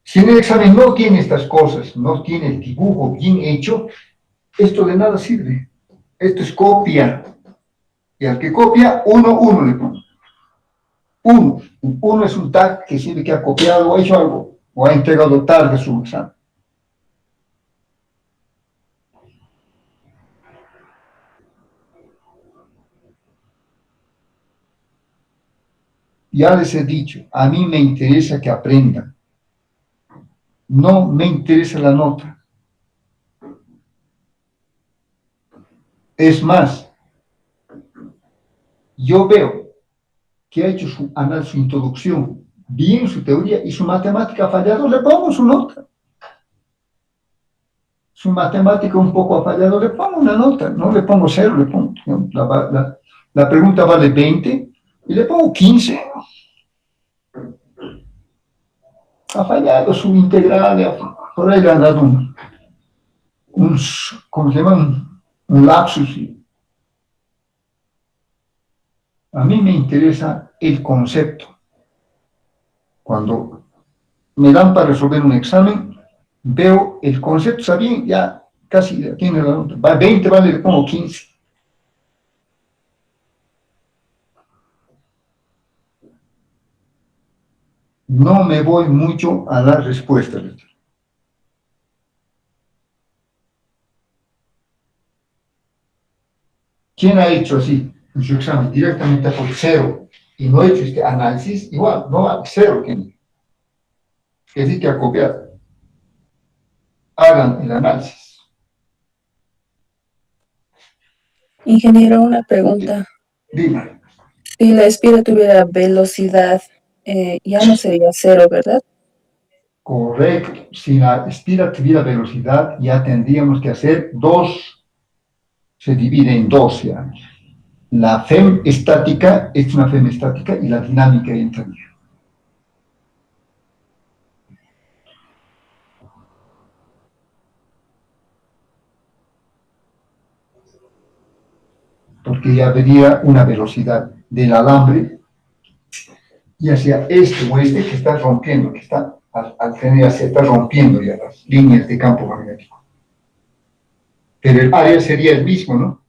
Si en el examen no tiene estas cosas, no tiene el dibujo bien hecho, esto de nada sirve. Esto es copia. Y al que copia, 1, 1 le pongo. 1. 1 es un tag que sirve que ha copiado o ha hecho algo, o ha entregado tarde su examen. Ya les he dicho, a mí me interesa que aprendan. No me interesa la nota. Es más, yo veo que ha hecho su análisis, su introducción, bien su teoría y su matemática ha fallado, le pongo su nota. Su matemática un poco ha fallado, le pongo una nota, no le pongo 0, le pongo. La pregunta vale 20 y le pongo 15. Ha fallado su integral, por ahí le han dado ¿cómo se llama? Un lapsus. A mí me interesa el concepto. Cuando me dan para resolver un examen, veo el concepto, está bien, ya casi tiene la nota. Va 20, vale, le pongo 15. No me voy mucho a dar respuestas. ¿Quién ha hecho así en su examen? Directamente por 0 y no ha hecho este análisis, igual, no vale 0. Es decir, que ha copiado. Hagan el análisis. Ingeniero, una pregunta. Dime, Si la espira tuviera velocidad, ya no sería cero, ¿verdad? correcto. Si la espira tuviera velocidad, ya tendríamos que hacer dos, se divide en dos ya. La FEM estática es una FEM estática y la dinámica entra. Porque ya vería una velocidad del alambre, ya sea este o este, que está rompiendo, que está al tener, se está rompiendo ya las líneas de campo magnético. Pero el área sería el mismo, ¿no?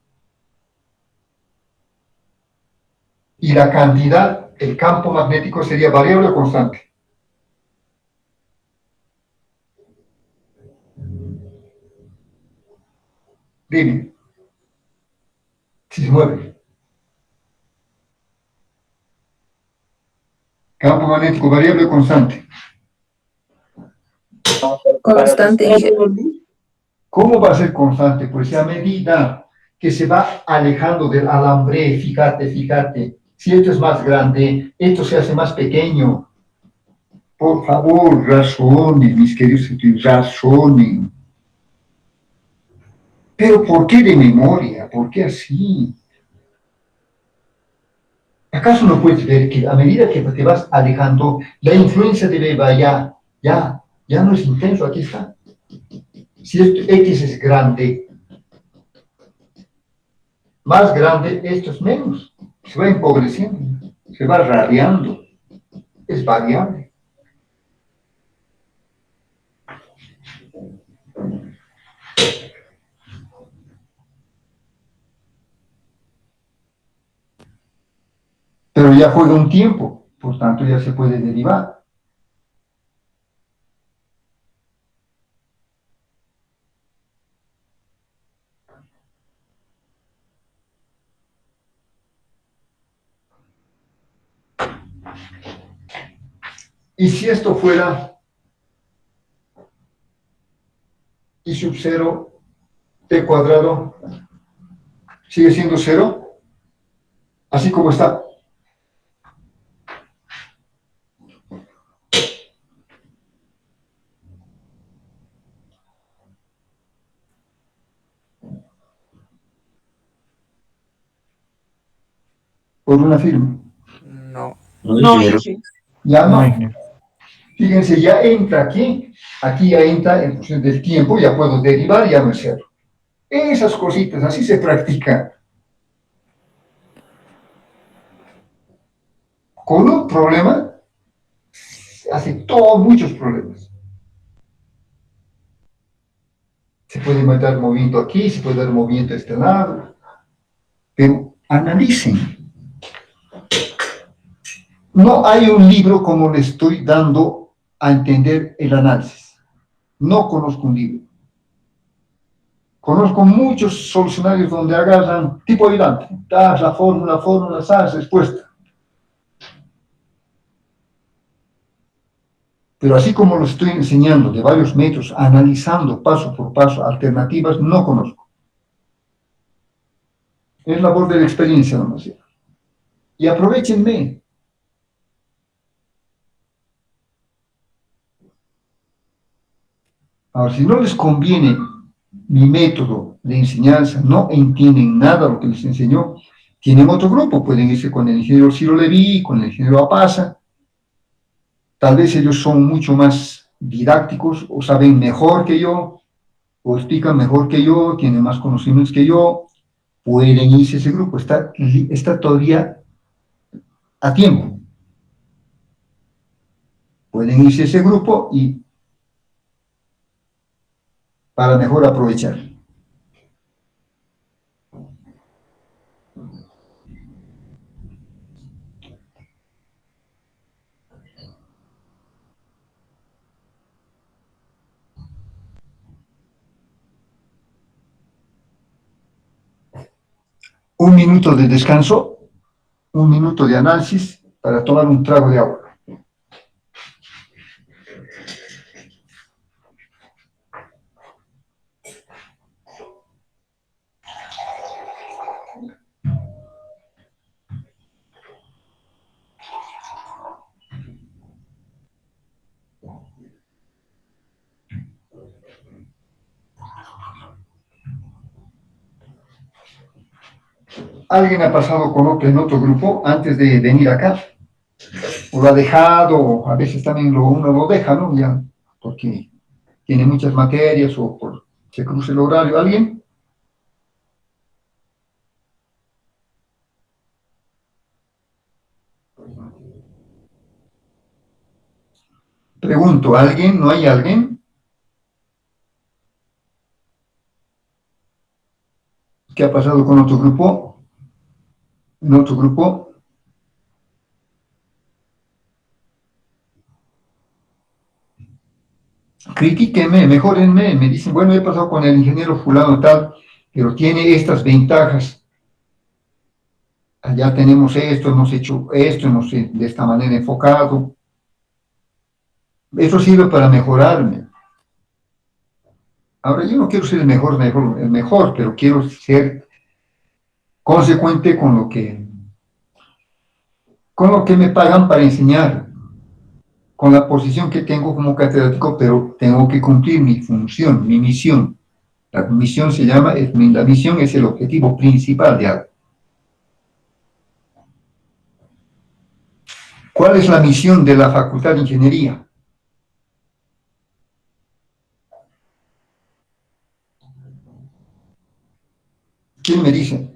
Y la cantidad, el campo magnético sería variable o constante. Dime, si se mueve. Campo magnético variable o constante. Constante, ingeniero. ¿Cómo va a ser constante? Pues a medida que se va alejando del alambre, fíjate, si esto es más grande, esto se hace más pequeño. Por favor, razonen, mis queridos estudiantes, razonen. Pero ¿por qué de memoria? ¿Por qué así? ¿Acaso no puedes ver que a medida que te vas alejando, la influencia de Beba ya no es intenso? Aquí está. Si esto, X es grande, más grande, esto es menos. Se va empobreciendo, se va radiando. Es variable. Pero ya juega un tiempo, por tanto ya se puede derivar. Y si esto fuera I sub 0, t cuadrado, sigue siendo 0, así como está. Por una firma. No. No, Inge. Ya No, no. ingeniero. Fíjense, ya entra aquí ya entra en función del tiempo, ya puedo derivar, ya no es cero. Esas cositas, así se practica. Con un problema, se hace todos muchos problemas. Se puede dar movimiento aquí, se puede dar movimiento a este lado, pero analicen. No hay un libro como le estoy dando a entender el análisis. No conozco un libro. Conozco muchos solucionarios donde agarran tipo ayudante, das la fórmula, sabes, respuesta. Pero así como lo estoy enseñando de varios metros, analizando paso por paso alternativas, no conozco. Es labor de la experiencia nomás. Y aprovechenme. Ahora, si no les conviene mi método de enseñanza, no entienden nada de lo que les enseñó, tienen otro grupo, pueden irse con el ingeniero Ciro Leví, con el ingeniero Apaza. Tal vez ellos son mucho más didácticos o saben mejor que yo, o explican mejor que yo, tienen más conocimientos que yo, pueden irse a ese grupo, está todavía a tiempo. Pueden irse a ese grupo y para mejor aprovechar. Un minuto de descanso, un minuto de análisis para tomar un trago de agua. ¿Alguien ha pasado con otro en otro grupo antes de venir acá? ¿O lo ha dejado? O a veces también uno lo deja, ¿no? Ya, porque tiene muchas materias o por se cruza el horario. ¿Alguien? Pregunto, ¿alguien? ¿No hay alguien? ¿Qué ha pasado con otro grupo? ¿En otro grupo? Critíquenme, mejórenme, me dicen, bueno, he pasado con el ingeniero fulano tal, pero tiene estas ventajas. Allá tenemos esto, hemos hecho esto, hemos de esta manera enfocado. Eso sirve para mejorarme. Ahora, yo no quiero ser el mejor, pero quiero ser consecuente con lo que me pagan para enseñar, con la posición que tengo como catedrático, pero tengo que cumplir mi función, mi misión. La misión la misión es el objetivo principal de algo. ¿Cuál es la misión de la Facultad de Ingeniería? ¿Quién me dice?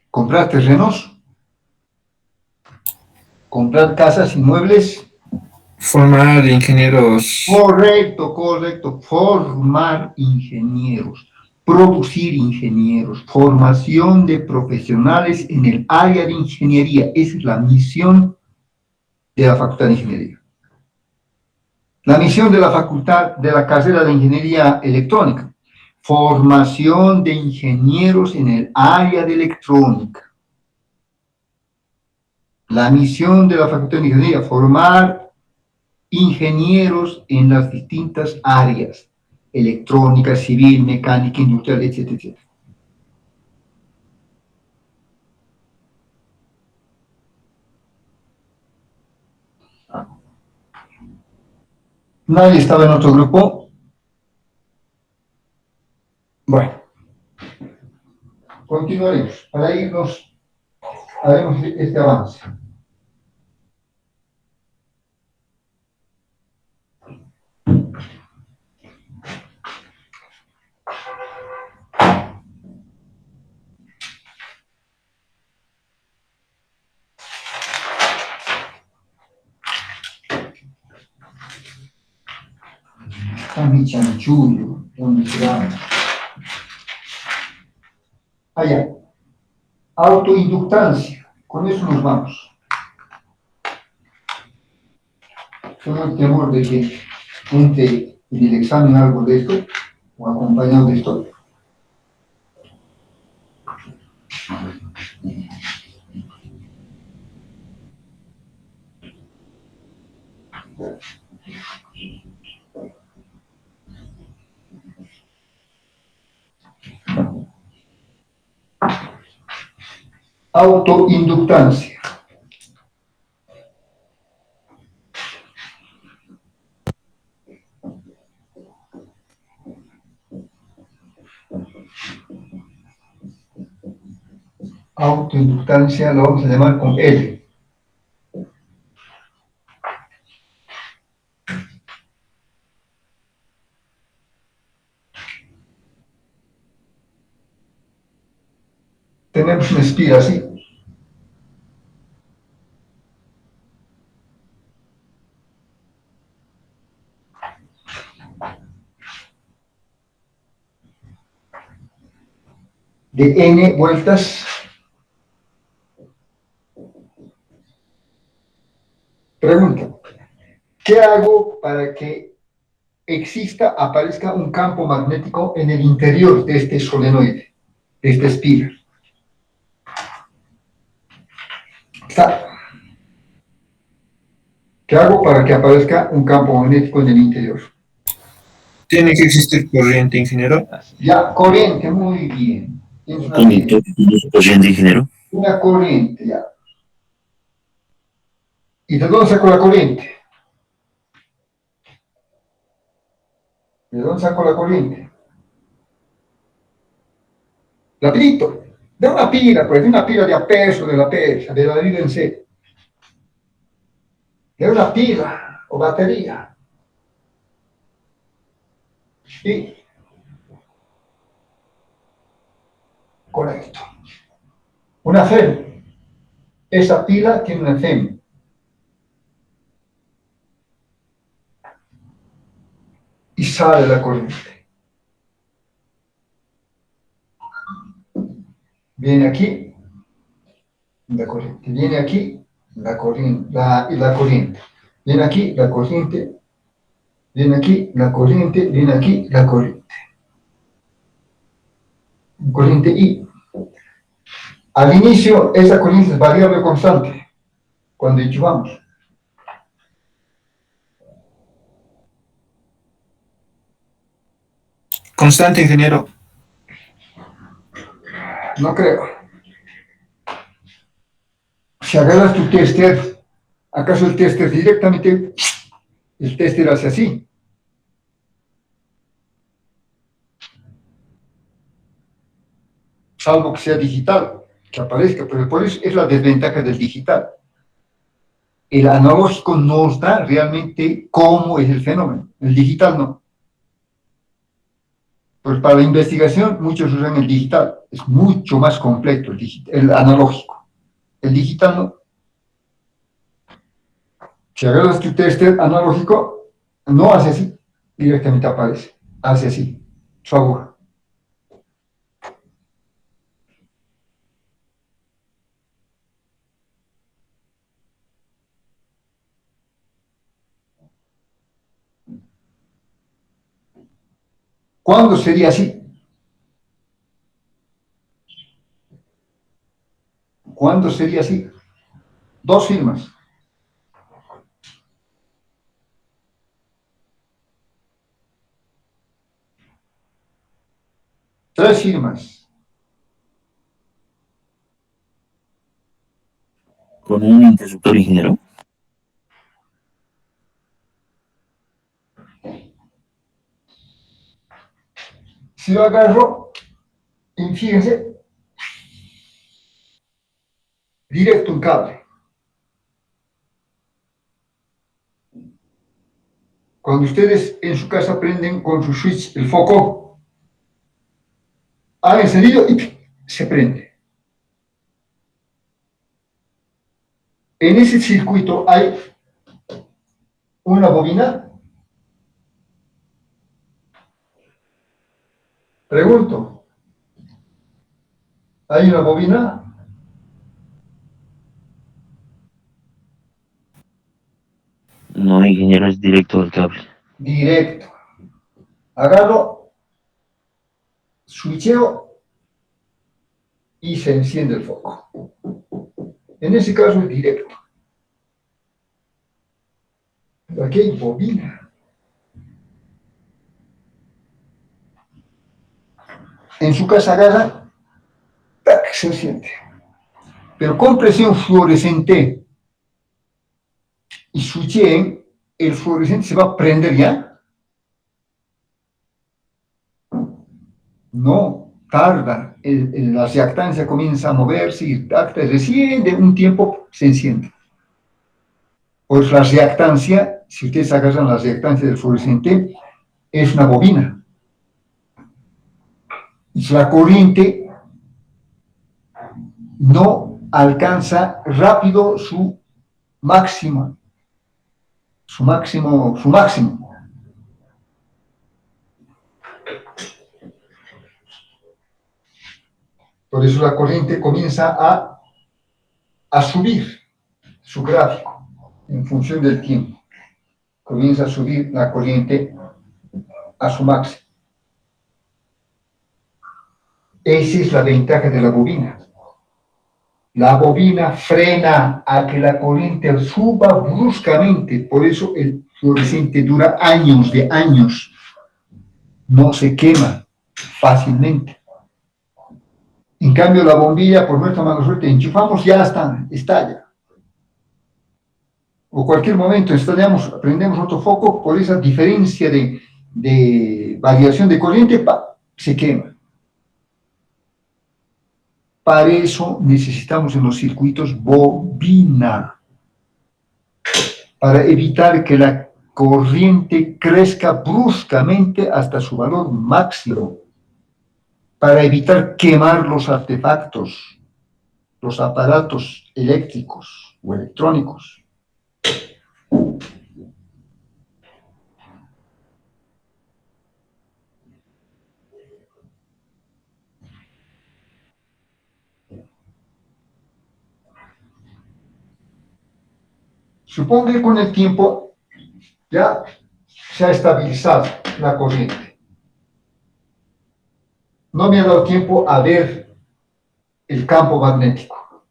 ¿Comprar terrenos? ¿Comprar casas, inmuebles? Formar ingenieros. Correcto, correcto. Formar ingenieros, producir ingenieros, formación de profesionales en el área de ingeniería. Esa es la misión de la Facultad de Ingeniería. La misión de la facultad, de la carrera de Ingeniería Electrónica, formación de ingenieros en el área de electrónica. La misión de la Facultad de Ingeniería, formar ingenieros en las distintas áreas, electrónica, civil, mecánica, industrial, etcétera, etcétera. ¿Nadie estaba en otro grupo? Bueno, continuaremos. Para irnos, haremos este avance. Mi chanchullo, ¿dónde será? Allá. Autoinductancia. Con eso nos vamos. Tengo el temor de que entre en el examen algo de esto, o acompañado de esto. Autoinductancia. Autoinductancia lo vamos a llamar con L. Tenemos una espira así. De n vueltas. Pregunta, ¿qué hago para que aparezca un campo magnético en el interior de este solenoide, de esta espira? ¿Qué hago para que aparezca un campo magnético en el interior? Tiene que existir corriente, ingeniero. Ya, corriente, muy bien. Corriente, ingeniero. Una corriente, ya. ¿Y de dónde saco la corriente? ¿De dónde saco la corriente? Rapidito. De una pila, pues, de una pila de a peso, de la pesa, de la vida en serio. De una pila o batería. Y correcto. Una FEM. Esa pila tiene una FEM. Y sale la corriente. Viene aquí la corriente. Viene aquí la corriente. La corriente. Viene aquí la corriente. Viene aquí la corriente. Viene aquí la corriente. Corriente I. Al inicio, esa corriente es variable constante. Cuando enchufamos. Constante, ingeniero. No creo. Si agarras tu tester, ¿acaso el tester directamente, el tester hace así? Salvo que sea digital, que aparezca, pero por eso es la desventaja del digital. El analógico nos da realmente cómo es el fenómeno, el digital no. Pues para la investigación muchos usan el digital, es mucho más completo el analógico. El digital no. Si agarras tu tester analógico, no hace así, directamente aparece, hace así, su aguja. ¿Cuándo sería así? ¿Cuándo sería así? 2 firmas. Tres firmas. ¿Con un interruptor, ingeniero? Si lo agarro, y fíjense, directo un cable. Cuando ustedes en su casa prenden con su switch el foco, han encendido y se prende. En ese circuito hay una bobina. Pregunto, ¿hay una bobina? No, ingeniero, es directo al cable. Directo. Agarro, switcheo y se enciende el foco. En ese caso es directo. Pero aquí hay bobina. En su casa agarra, ¡tac!, se enciende. Pero con presión fluorescente y switcheen, el fluorescente se va a prender ya. No, tarda. La reactancia comienza a moverse y recién de un tiempo se enciende. Pues la reactancia, si ustedes agarran la reactancia del fluorescente, es una bobina. Y la corriente no alcanza rápido su máximo. Por eso la corriente comienza a subir su gráfico en función del tiempo. Comienza a subir la corriente a su máximo. Esa es la ventaja de la bobina. La bobina frena a que la corriente suba bruscamente, por eso el fluorescente dura años de años. No se quema fácilmente. En cambio, la bombilla, por nuestra mala suerte, enchufamos, ya estalla. O cualquier momento estallamos, prendemos otro foco por esa diferencia de de variación de corriente, se quema. Para eso necesitamos en los circuitos bobina, para evitar que la corriente crezca bruscamente hasta su valor máximo, para evitar quemar los artefactos, los aparatos eléctricos o electrónicos. Supongo que con el tiempo ya se ha estabilizado la corriente. No me ha dado tiempo a ver el campo magnético.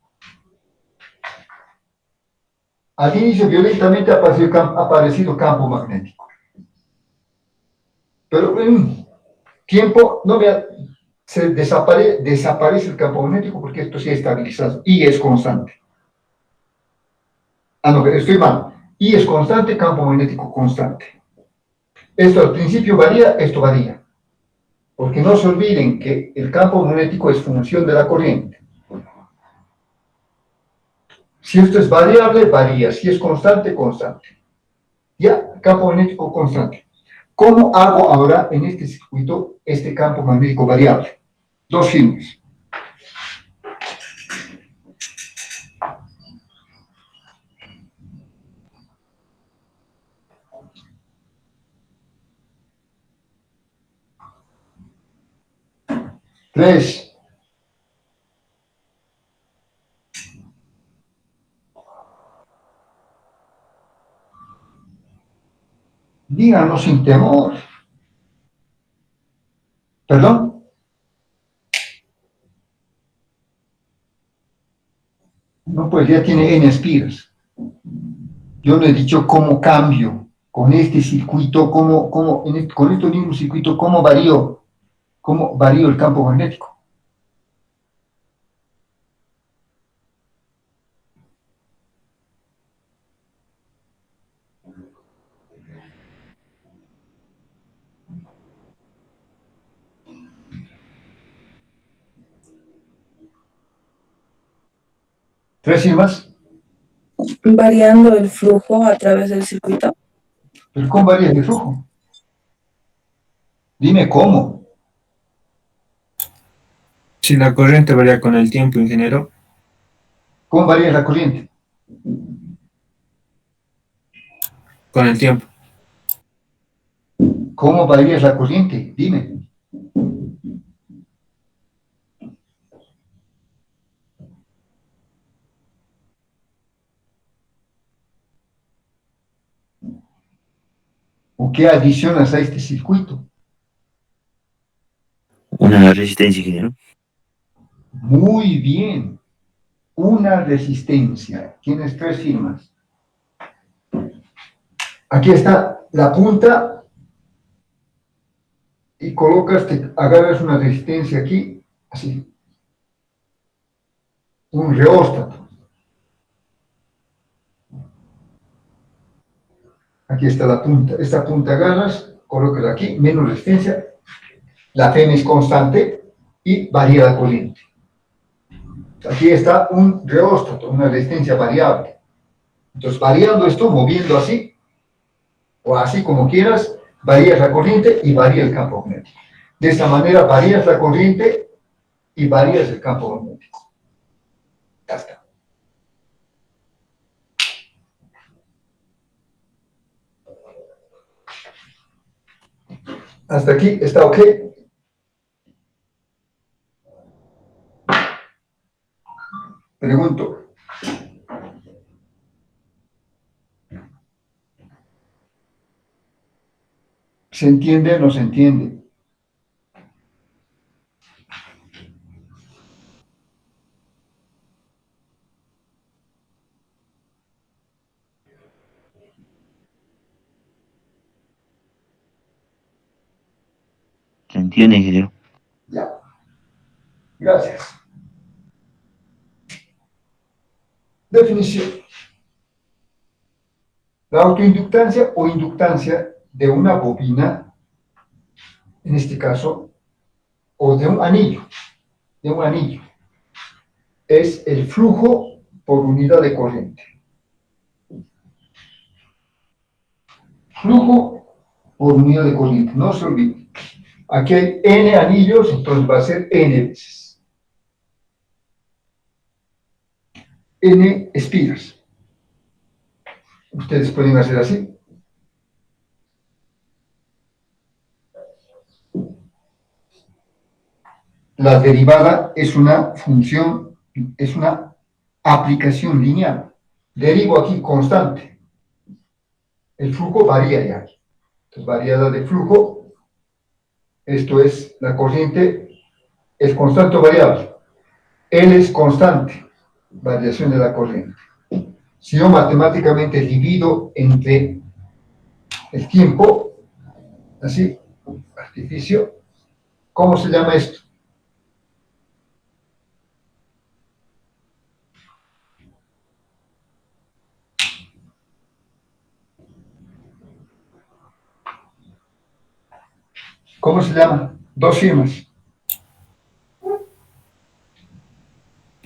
Al inicio violentamente ha aparecido campo magnético. Pero en un tiempo desaparece el campo magnético porque esto se ha estabilizado y es constante. Ah, no, estoy mal. Y es constante, campo magnético constante. Esto al principio varía, esto varía. Porque no se olviden que el campo magnético es función de la corriente. Si esto es variable, varía. Si es constante, constante. Ya, campo magnético constante. ¿Cómo hago ahora en este circuito este campo magnético variable? Dos filmes. Tres. Díganlo sin temor. ¿Perdón? No, pues ya tiene n espiras. Yo no he dicho cómo cambio con este circuito, con este mismo circuito, cómo varío el campo magnético. ¿Tres y más? Variando el flujo a través del circuito. ¿Pero cómo varía el flujo? Dime cómo. Si la corriente varía con el tiempo, ingeniero. ¿Cómo varía la corriente? Con el tiempo. ¿Cómo varía la corriente? Dime. ¿O qué adicionas a este circuito? Una resistencia, ingeniero. Muy bien. Una resistencia. Tienes tres firmas. Aquí está la punta y agarras una resistencia aquí, así. Un reóstato. Aquí está la punta. Esta punta agarras, colocas aquí, menos resistencia. La Fm es constante y varía la corriente. Aquí está un reóstato, una resistencia variable. Entonces, variando esto, moviendo así, o así como quieras, varías la corriente y varía el campo magnético. De esta manera varías la corriente y varías el campo magnético. Ya está. Hasta aquí está ok. Pregunto. ¿Se entiende o no se entiende? ¿Se entiende, ingeniero? Ya. Gracias. Definición. La autoinductancia o inductancia de una bobina en este caso, o de un anillo, es el flujo por unidad de corriente. Flujo por unidad de corriente, no se olvide. Aquí hay n anillos, entonces va a ser n veces. N espiras. Ustedes pueden hacer así. La derivada es una función, es una aplicación lineal. Derivo aquí constante. El flujo varía ya. Entonces, variada de flujo, esto es la corriente, es constante o variable. L es constante, variación de la corriente. Si yo matemáticamente divido entre el tiempo, así, artificio, ¿cómo se llama esto? ¿Cómo se llama? Dos firmas.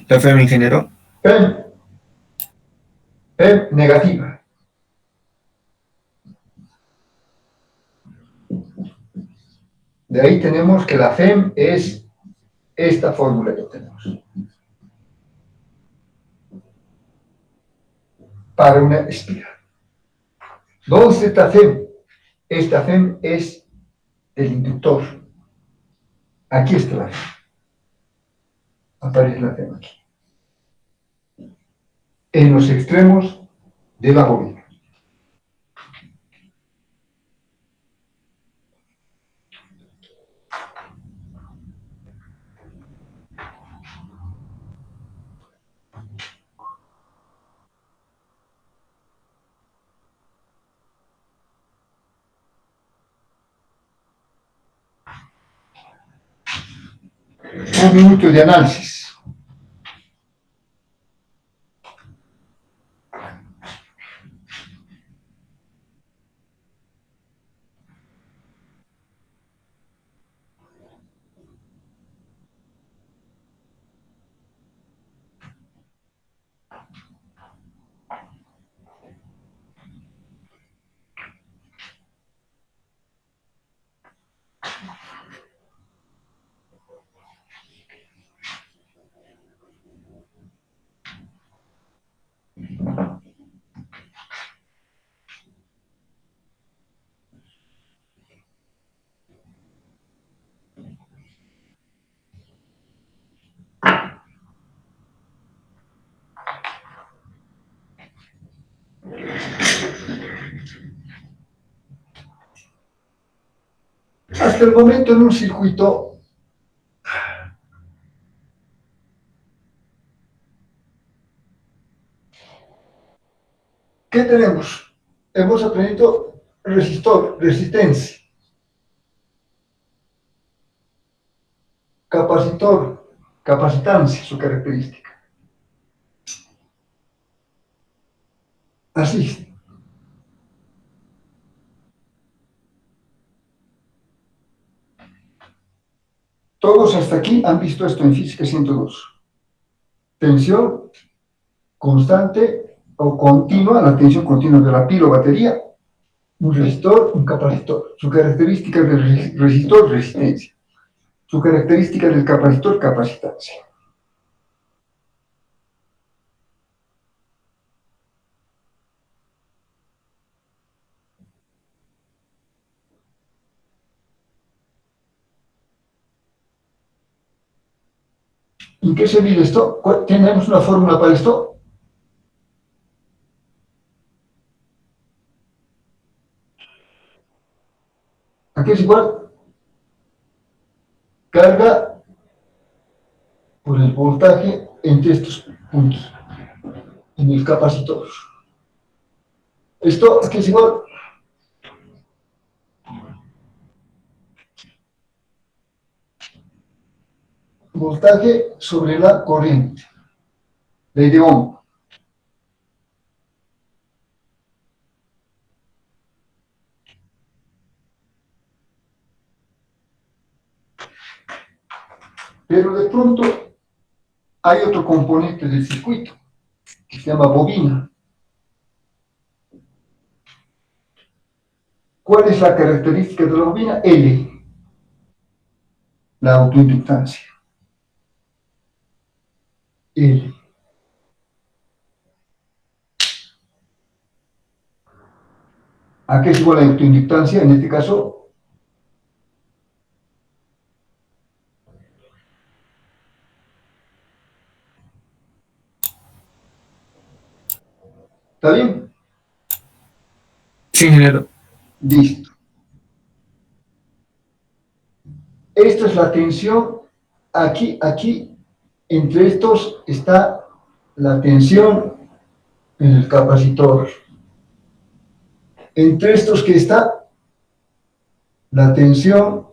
La FEM, ingeniero. PEM, PEM negativa. De ahí tenemos que la FEM es esta fórmula que tenemos. Para una espiral. ¿Dónde está esta FEM? Esta FEM es el inductor. Aquí está la FEM. Aparece la FEM aquí. En los extremos de la bobina. Un minuto de análisis. Hasta el momento en un circuito ¿qué tenemos? Hemos aprendido resistor, resistencia, capacitor, capacitancia, su característica. Así. Todos hasta aquí han visto esto en Física 102. Tensión constante o continua, la tensión continua de la pila o batería, un resistor, un capacitor. Su característica del resistor, resistencia. Su característica del capacitor, capacitancia. ¿En qué se mide esto? ¿Tenemos una fórmula para esto? Aquí es igual. Carga por el voltaje entre estos puntos, en el capacitor. Esto aquí es igual. Voltaje sobre la corriente. Ley de Ohm. Pero de pronto hay otro componente del circuito que se llama bobina. ¿Cuál es la característica de la bobina? L, la autoinductancia. L. ¿A qué es igual la autoinductancia? En este caso, ¿está bien? Sí, ingeniero. Listo. Esta es la tensión. Aquí, entre estos está la tensión en el capacitor. Entre estos que está la tensión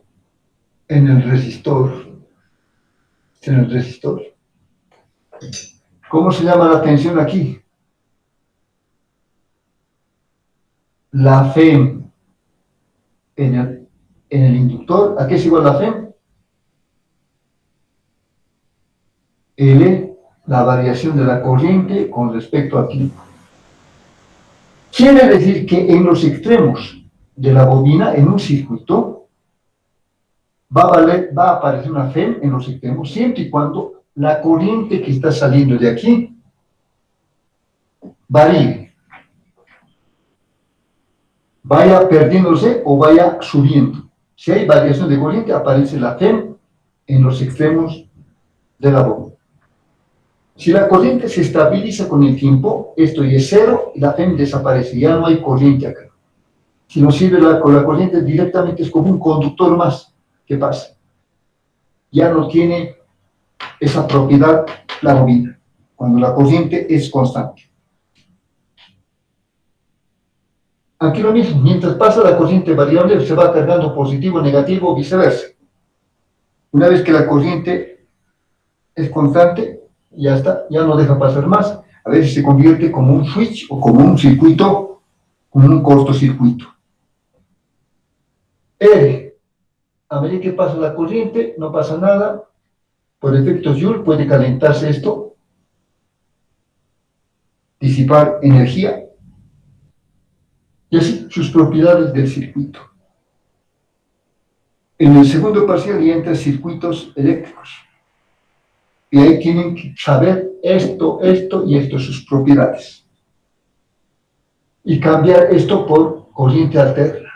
en el resistor. En el resistor. ¿Cómo se llama la tensión aquí? La FEM en el inductor. ¿A qué es igual la FEM? L, la variación de la corriente con respecto a tiempo. Quiere decir que en los extremos de la bobina, en un circuito, va a aparecer una FEM en los extremos, siempre y cuando la corriente que está saliendo de aquí varíe, vaya perdiéndose o vaya subiendo. Si hay variación de corriente, aparece la FEM en los extremos de la bobina. Si la corriente se estabiliza con el tiempo, esto ya es cero y la FEM desaparece, ya no hay corriente acá. Si nos sirve con la corriente directamente es como un conductor más. ¿Qué pasa? Ya no tiene esa propiedad la bobina, cuando la corriente es constante. Aquí lo mismo, mientras pasa la corriente variable se va cargando positivo, negativo o viceversa. Una vez que la corriente es constante, ya está, ya no deja pasar más. A veces se convierte como un switch o como un circuito, como un cortocircuito. R, a medida que pasa la corriente, no pasa nada. Por efecto Joule puede calentarse esto, disipar energía, y así sus propiedades del circuito. En el segundo parcial ya entran circuitos eléctricos. Y ahí tienen que saber esto y esto, sus propiedades. Y cambiar esto por corriente alterna.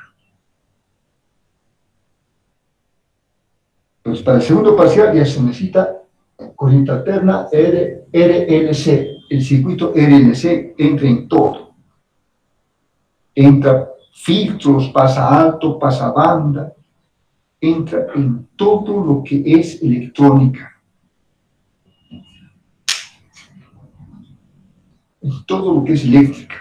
Entonces, para el segundo parcial ya se necesita corriente alterna RLC. El circuito RLC entra en todo. Entra filtros, pasa alto, pasa banda. Entra en todo lo que es electrónica. En todo lo que es eléctrica.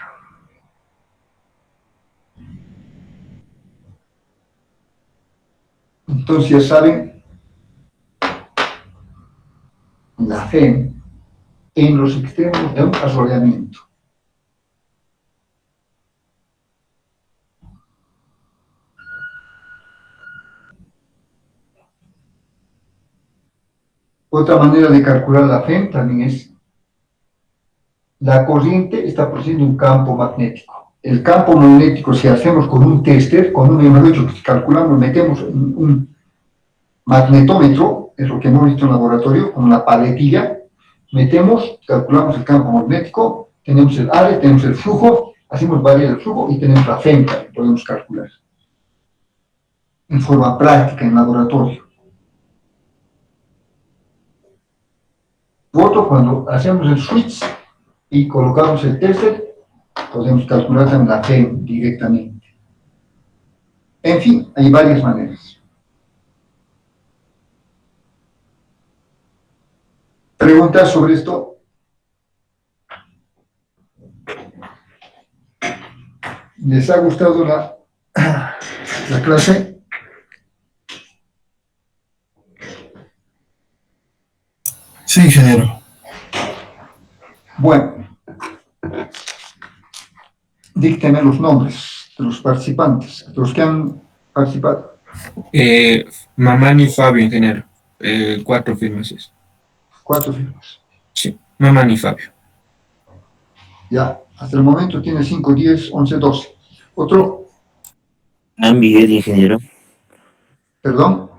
Entonces ya saben, la FEM en los extremos de un arrollamiento. Otra manera de calcular la FEM también es la corriente está produciendo un campo magnético. El campo magnético, si hacemos con un tester, con un hemorroicho que calculamos, metemos un magnetómetro, es lo que hemos visto en el laboratorio, con una paletilla, metemos, calculamos el campo magnético, tenemos el área, tenemos el flujo, hacemos variar el flujo y tenemos la FEM que podemos calcular en forma práctica en laboratorio. Otro, cuando hacemos el switch y colocamos el tester, podemos calcular también la FEM directamente. En fin, hay varias maneras. ¿Preguntas sobre esto? ¿Les ha gustado la clase? Sí, ingeniero. Bueno, dícteme los nombres de los participantes, de los que han participado. Mamani Fabio, ingeniero. 4 firmas es. 4 firmas. Sí, mamá ni Fabio. Ya, hasta el momento tiene 5, 10, 11, 12. Otro, San Miguel, ingeniero. perdón.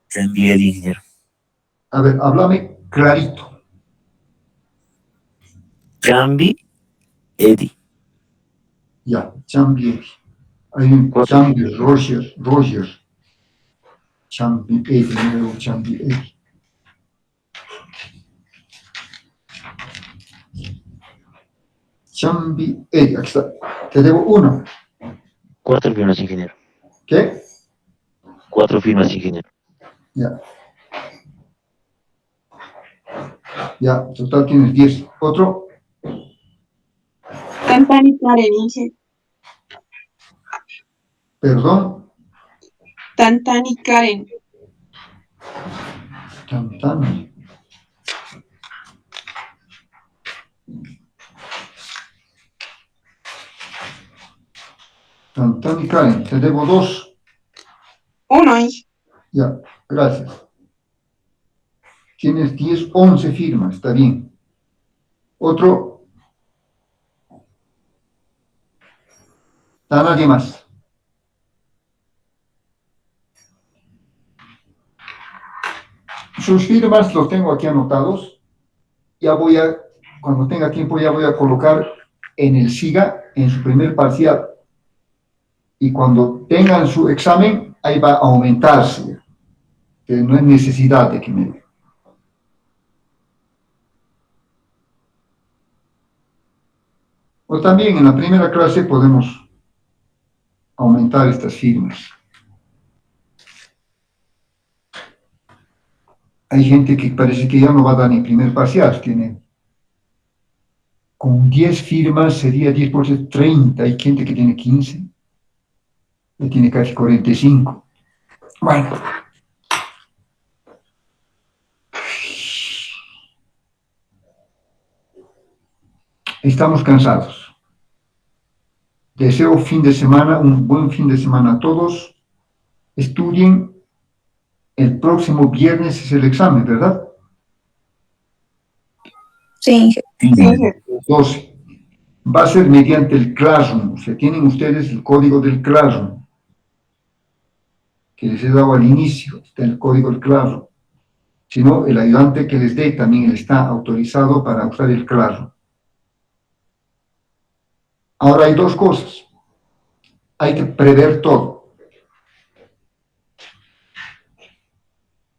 San Miguel, ingeniero. A ver, háblame clarito. Chambi, Eddie. Ya, Chambi. Hay un Chambi, Roger. Chambi, Eddie, nuevo Chambi, Eddie. Chambi, Eddie, aquí está. Te debo 1. 4 firmas, ingeniero. ¿Qué? 4 firmas, ingeniero. Ya. Ya, total tienes 10. Otro, Tantan y Karen, Inge. perdón. Tantan y Karen. Tantan. Tantan y Karen, te debo 2. 1, Inge. Ya, gracias. Tienes 10, 11 firmas, está bien. Otro. ¿A nadie más? Sus firmas los tengo aquí anotados. Ya voy a, cuando tenga tiempo, ya voy a colocar en el SIGA, en su primer parcial. Y cuando tengan su examen, ahí va a aumentarse. Que no hay necesidad de que me... O también en la primera clase podemos aumentar estas firmas. Hay gente que parece que ya no va a dar ni primer parcial, tiene con 10 firmas sería 10 por 30, hay gente que tiene 15, ya tiene casi 45. Bueno. Estamos cansados. Deseo fin de semana, un buen fin de semana a todos. Estudien. El próximo viernes es el examen, ¿verdad? Sí, Inge. 12. Va a ser mediante el Classroom. O sea, tienen ustedes el código del Classroom, que les he dado al inicio. Está el código del Classroom. Si no, el ayudante que les dé también está autorizado para usar el Classroom. Ahora hay 2 cosas. Hay que prever todo.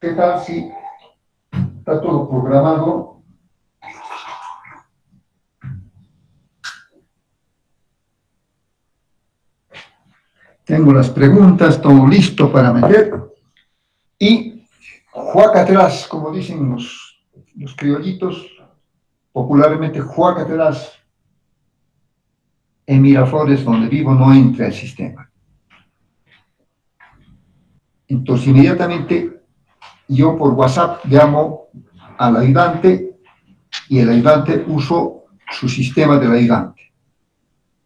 ¿Qué tal si está todo programado? Tengo las preguntas, todo listo para meter. Y juaca atrás, como dicen los criollitos, popularmente juaca atrás. En Miraflores, donde vivo, no entra el sistema. Entonces, inmediatamente, yo por WhatsApp llamo al ayudante y el ayudante uso su sistema del ayudante.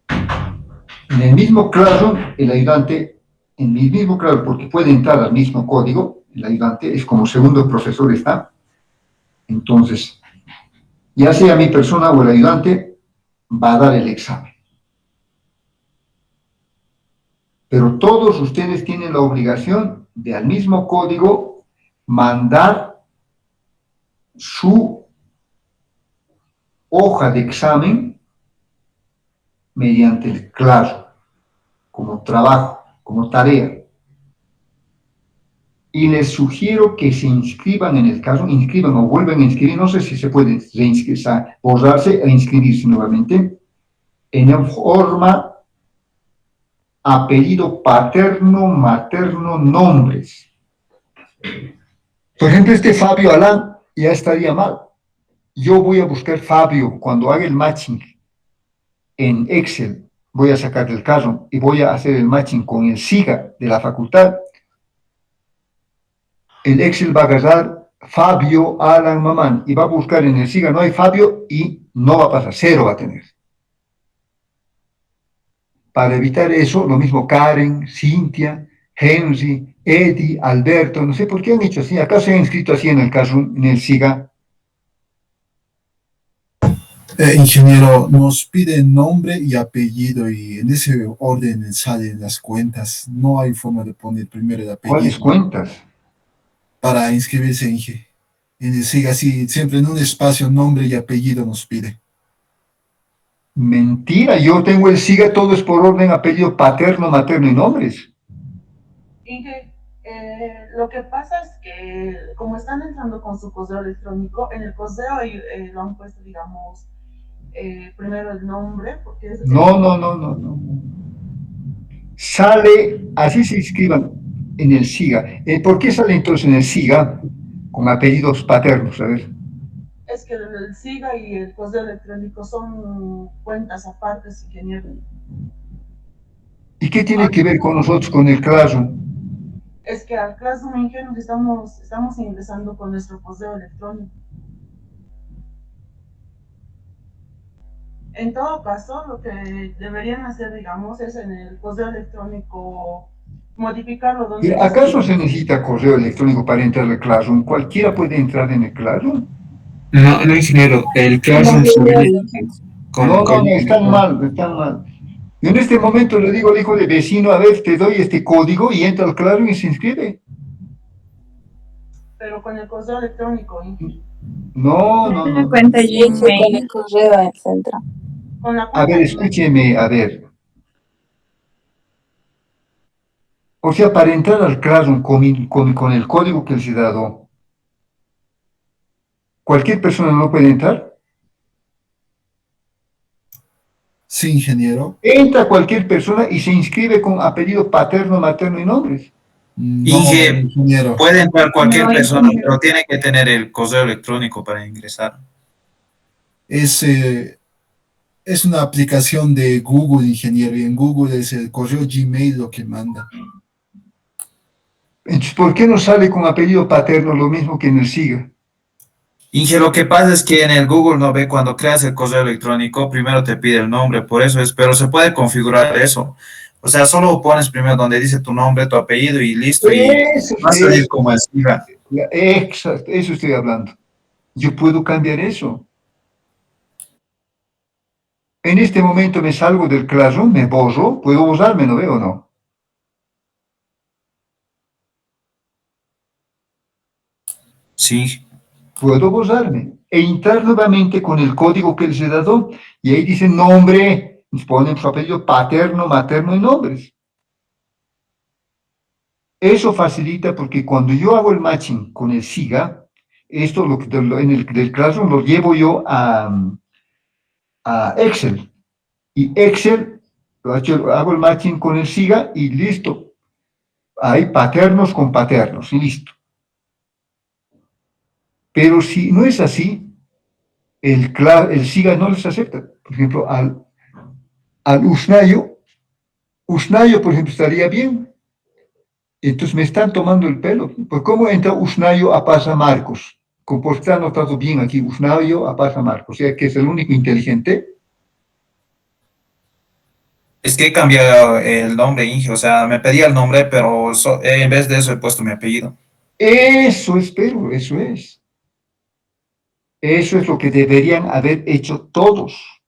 En el mismo Classroom, el ayudante, en el mismo Classroom, porque puede entrar al mismo código, el ayudante es como segundo profesor está. Entonces, ya sea mi persona o el ayudante, va a dar el examen. Pero todos ustedes tienen la obligación de al mismo código mandar su hoja de examen mediante el Classroom, como trabajo, como tarea. Y les sugiero que se inscriban en el caso, inscriban o vuelvan a inscribir, no sé si se puede borrarse e inscribirse nuevamente, en forma apellido paterno, materno, nombres. Por ejemplo, este Fabio Alán ya estaría mal. Yo voy a buscar Fabio cuando haga el matching en Excel. Voy a sacar del caso y voy a hacer el matching con el SIGA de la facultad. El Excel va a agarrar Fabio Alan Mamán y va a buscar en el SIGA, no hay Fabio y no va a pasar, 0 va a tener. Para evitar eso, lo mismo Karen, Cintia, Henry, Eddie, Alberto, no sé por qué han hecho así. ¿Acaso han escrito así en el caso, en el SIGA? Ingeniero, nos pide nombre y apellido y en ese orden salen las cuentas. No hay forma de poner primero el ¿Cuáles apellido cuentas? para inscribirse, Inge. En el SIGA, así, siempre en un espacio, nombre y apellido nos pide. Mentira, yo tengo el SIGA, todo es por orden, apellido paterno, materno y nombres. Inge, lo que pasa es que como están entrando con su correo electrónico, en el correo lo han puesto, digamos, primero el nombre, porque es... No, no, no, no, no. Sale, así se inscriban en el SIGA. ¿Por qué sale entonces en el SIGA con apellidos paternos? A ver. Es que el SIGA y el correo electrónico son cuentas aparte, ingeniero. ¿Y qué tiene que ver con nosotros, con el Classroom? Es que al Classroom, ingeniero, estamos ingresando con nuestro correo electrónico. En todo caso, lo que deberían hacer, digamos, es en el correo electrónico modificarlo donde... Pero, ¿acaso se necesita correo electrónico para entrar al Classroom? ¿Cualquiera puede entrar en el Classroom? No, no, ingeniero, el Classroom se habilita No, no, no, están mal, están mal. Yo en este momento le digo al hijo de vecino, a ver, te doy este código y entra al Classroom y se inscribe. Pero con el correo electrónico, Inge. No, no, Una no. cuenta Gmail con el correo entra. Con la A cuenta ver, escúcheme, a ver. O sea, para entrar al Classroom con el código que les he dado, ¿cualquier persona no puede entrar? Sí, ingeniero. Entra cualquier persona y se inscribe con apellido paterno, materno y nombres. No, Inge, ingeniero. puede entrar cualquier No, persona, ingeniero. pero tiene que tener el correo electrónico para ingresar. Es una aplicación de Google, ingeniero, y en Google es el correo Gmail lo que manda. Entonces, ¿por qué no sale con apellido paterno lo mismo que en el SIGA? Inge, lo que pasa es que en el Google no ve cuando creas el correo electrónico, primero te pide el nombre, por eso es, pero se puede configurar eso. O sea, solo pones primero donde dice tu nombre, tu apellido y listo, y va a salir como el SIGA. Exacto, eso estoy hablando. Yo puedo cambiar eso. En este momento me salgo del Classroom, me borro, puedo borrarme, ¿no veo o no? Sí. Puedo borrarme e entrar nuevamente con el código que les he dado y ahí dice nombre, nos ponen su apellido paterno, materno y nombres. Eso facilita porque cuando yo hago el matching con el SIGA, esto en el del Classroom lo llevo yo a Excel. Y Excel, hago el matching con el SIGA y listo. Hay paternos con paternos y listo. Pero si no es así, el SIGA no les acepta. Por ejemplo, al Usnayo, por ejemplo, estaría bien. Entonces me están tomando el pelo. ¿Por cómo entra Usnayo a Pasa Marcos? Porque está anotado bien aquí, Usnayo a Pasa Marcos. O sea, que es el único inteligente. Es que he cambiado el nombre, Inge, o sea, me pedía el nombre, pero en vez de eso he puesto mi apellido. Eso espero, eso es. Eso es lo que deberían haber hecho todos.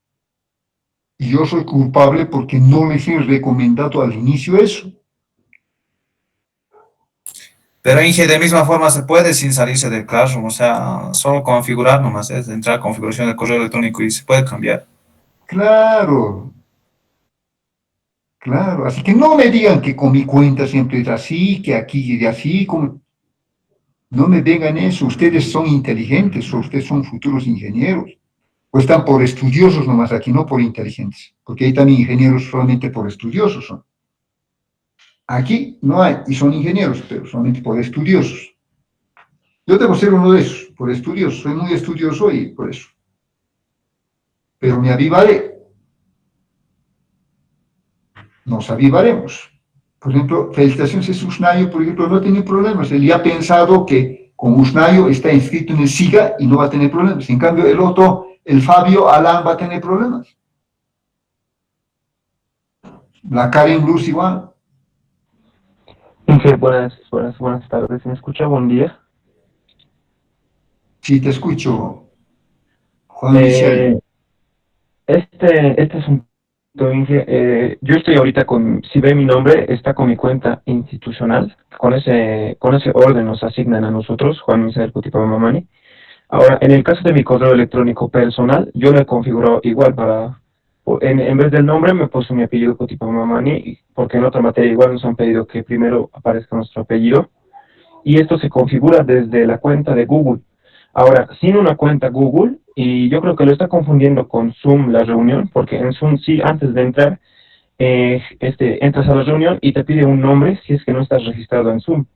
Y yo soy culpable porque no les he recomendado al inicio eso. Pero Inge, de misma forma se puede sin salirse del Classroom, o sea, solo configurar nomás, es entrar a configuración del correo electrónico y se puede cambiar. Claro, claro. Así que no me digan que con mi cuenta siempre es así, que aquí y de así. No me digan eso. Ustedes son inteligentes, o ustedes son futuros ingenieros. O están por estudiosos nomás aquí, no por inteligentes. Porque hay también ingenieros solamente por estudiosos son. Aquí no hay, y son ingenieros, pero solamente por estudiosos. Yo debo ser uno de esos, por estudioso. Soy muy estudioso y por eso. Pero me avivaré. Nos avivaremos. Por ejemplo, felicitaciones a Usnayo, por ejemplo, no tiene problemas. Él ya ha pensado que con Usnayo está inscrito en el SIGA y no va a tener problemas. En cambio, el otro, el Fabio Alan, va a tener problemas. La Karen Luz igual. Inge, buenas tardes. ¿Me escucha? Buen día. Sí, te escucho, Juan Michel. Este es un punto, Inge. Yo estoy ahorita si ve mi nombre, está con mi cuenta institucional. Con ese orden nos asignan a nosotros, Juan Misael Cutipa Mamani. Ahora, en el caso de mi correo electrónico personal, yo lo he configurado igual en vez del nombre me puse mi apellido Cutipa Mamani, porque en otra materia igual nos han pedido que primero aparezca nuestro apellido. Y esto se configura desde la cuenta de Google. Ahora, sin una cuenta Google, y yo creo que lo está confundiendo con Zoom la reunión, porque en Zoom sí, antes de entrar, entras a la reunión y te pide un nombre si es que no estás registrado en Zoom.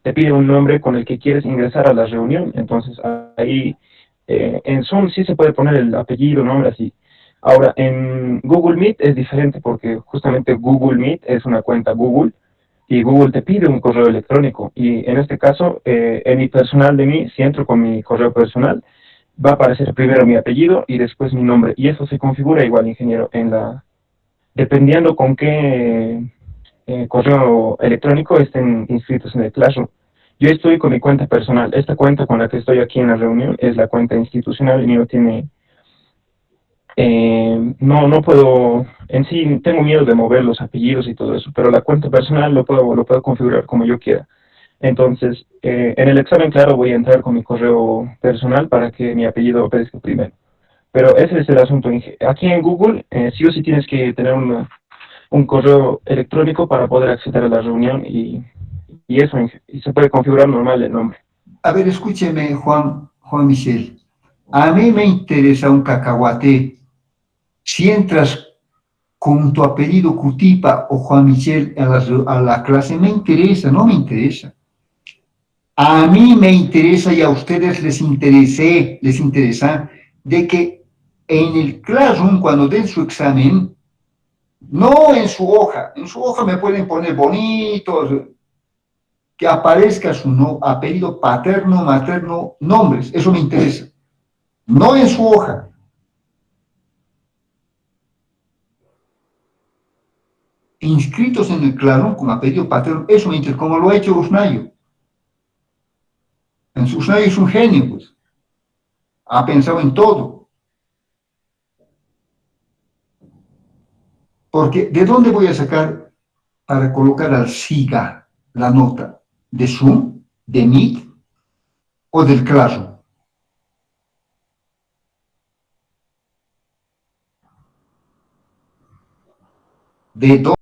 Te pide un nombre con el que quieres ingresar a la reunión. Entonces ahí en Zoom sí se puede poner el apellido, nombre así. Ahora, en Google Meet es diferente porque justamente Google Meet es una cuenta Google y Google te pide un correo electrónico. Y en este caso, en mi personal de mí, si entro con mi correo personal, va a aparecer primero mi apellido y después mi nombre. Y eso se configura igual, ingeniero, dependiendo con qué correo electrónico estén inscritos en el Classroom. Yo estoy con mi cuenta personal. Esta cuenta con la que estoy aquí en la reunión es la cuenta institucional y no tiene no puedo, en sí tengo miedo de mover los apellidos y todo eso, pero la cuenta personal lo puedo configurar como yo quiera. Entonces, en el examen, claro, voy a entrar con mi correo personal para que mi apellido aparezca primero. Pero ese es el asunto. Aquí en Google, sí o sí tienes que tener un correo electrónico para poder acceder a la reunión y eso, y se puede configurar normal el nombre. A ver, escúcheme, Juan Michel. A mí me interesa un cacahuate. Si entras con tu apellido Cutipa o Juan Michel a la clase, me interesa, no me interesa. A mí me interesa y a ustedes les interesa de que en el Classroom, cuando den su examen, no en su hoja me pueden poner bonitos, que aparezca su apellido paterno, materno, nombres, eso me interesa. No en su hoja. Inscritos en el Classroom con apellido paterno, eso me interesa, como lo ha hecho Usnayo. Usnayo es un genio, pues. Ha pensado en todo. Porque, ¿de dónde voy a sacar para colocar al SIGA la nota? ¿De Zoom? ¿De Meet? ¿O del Classroom? ¿De dónde?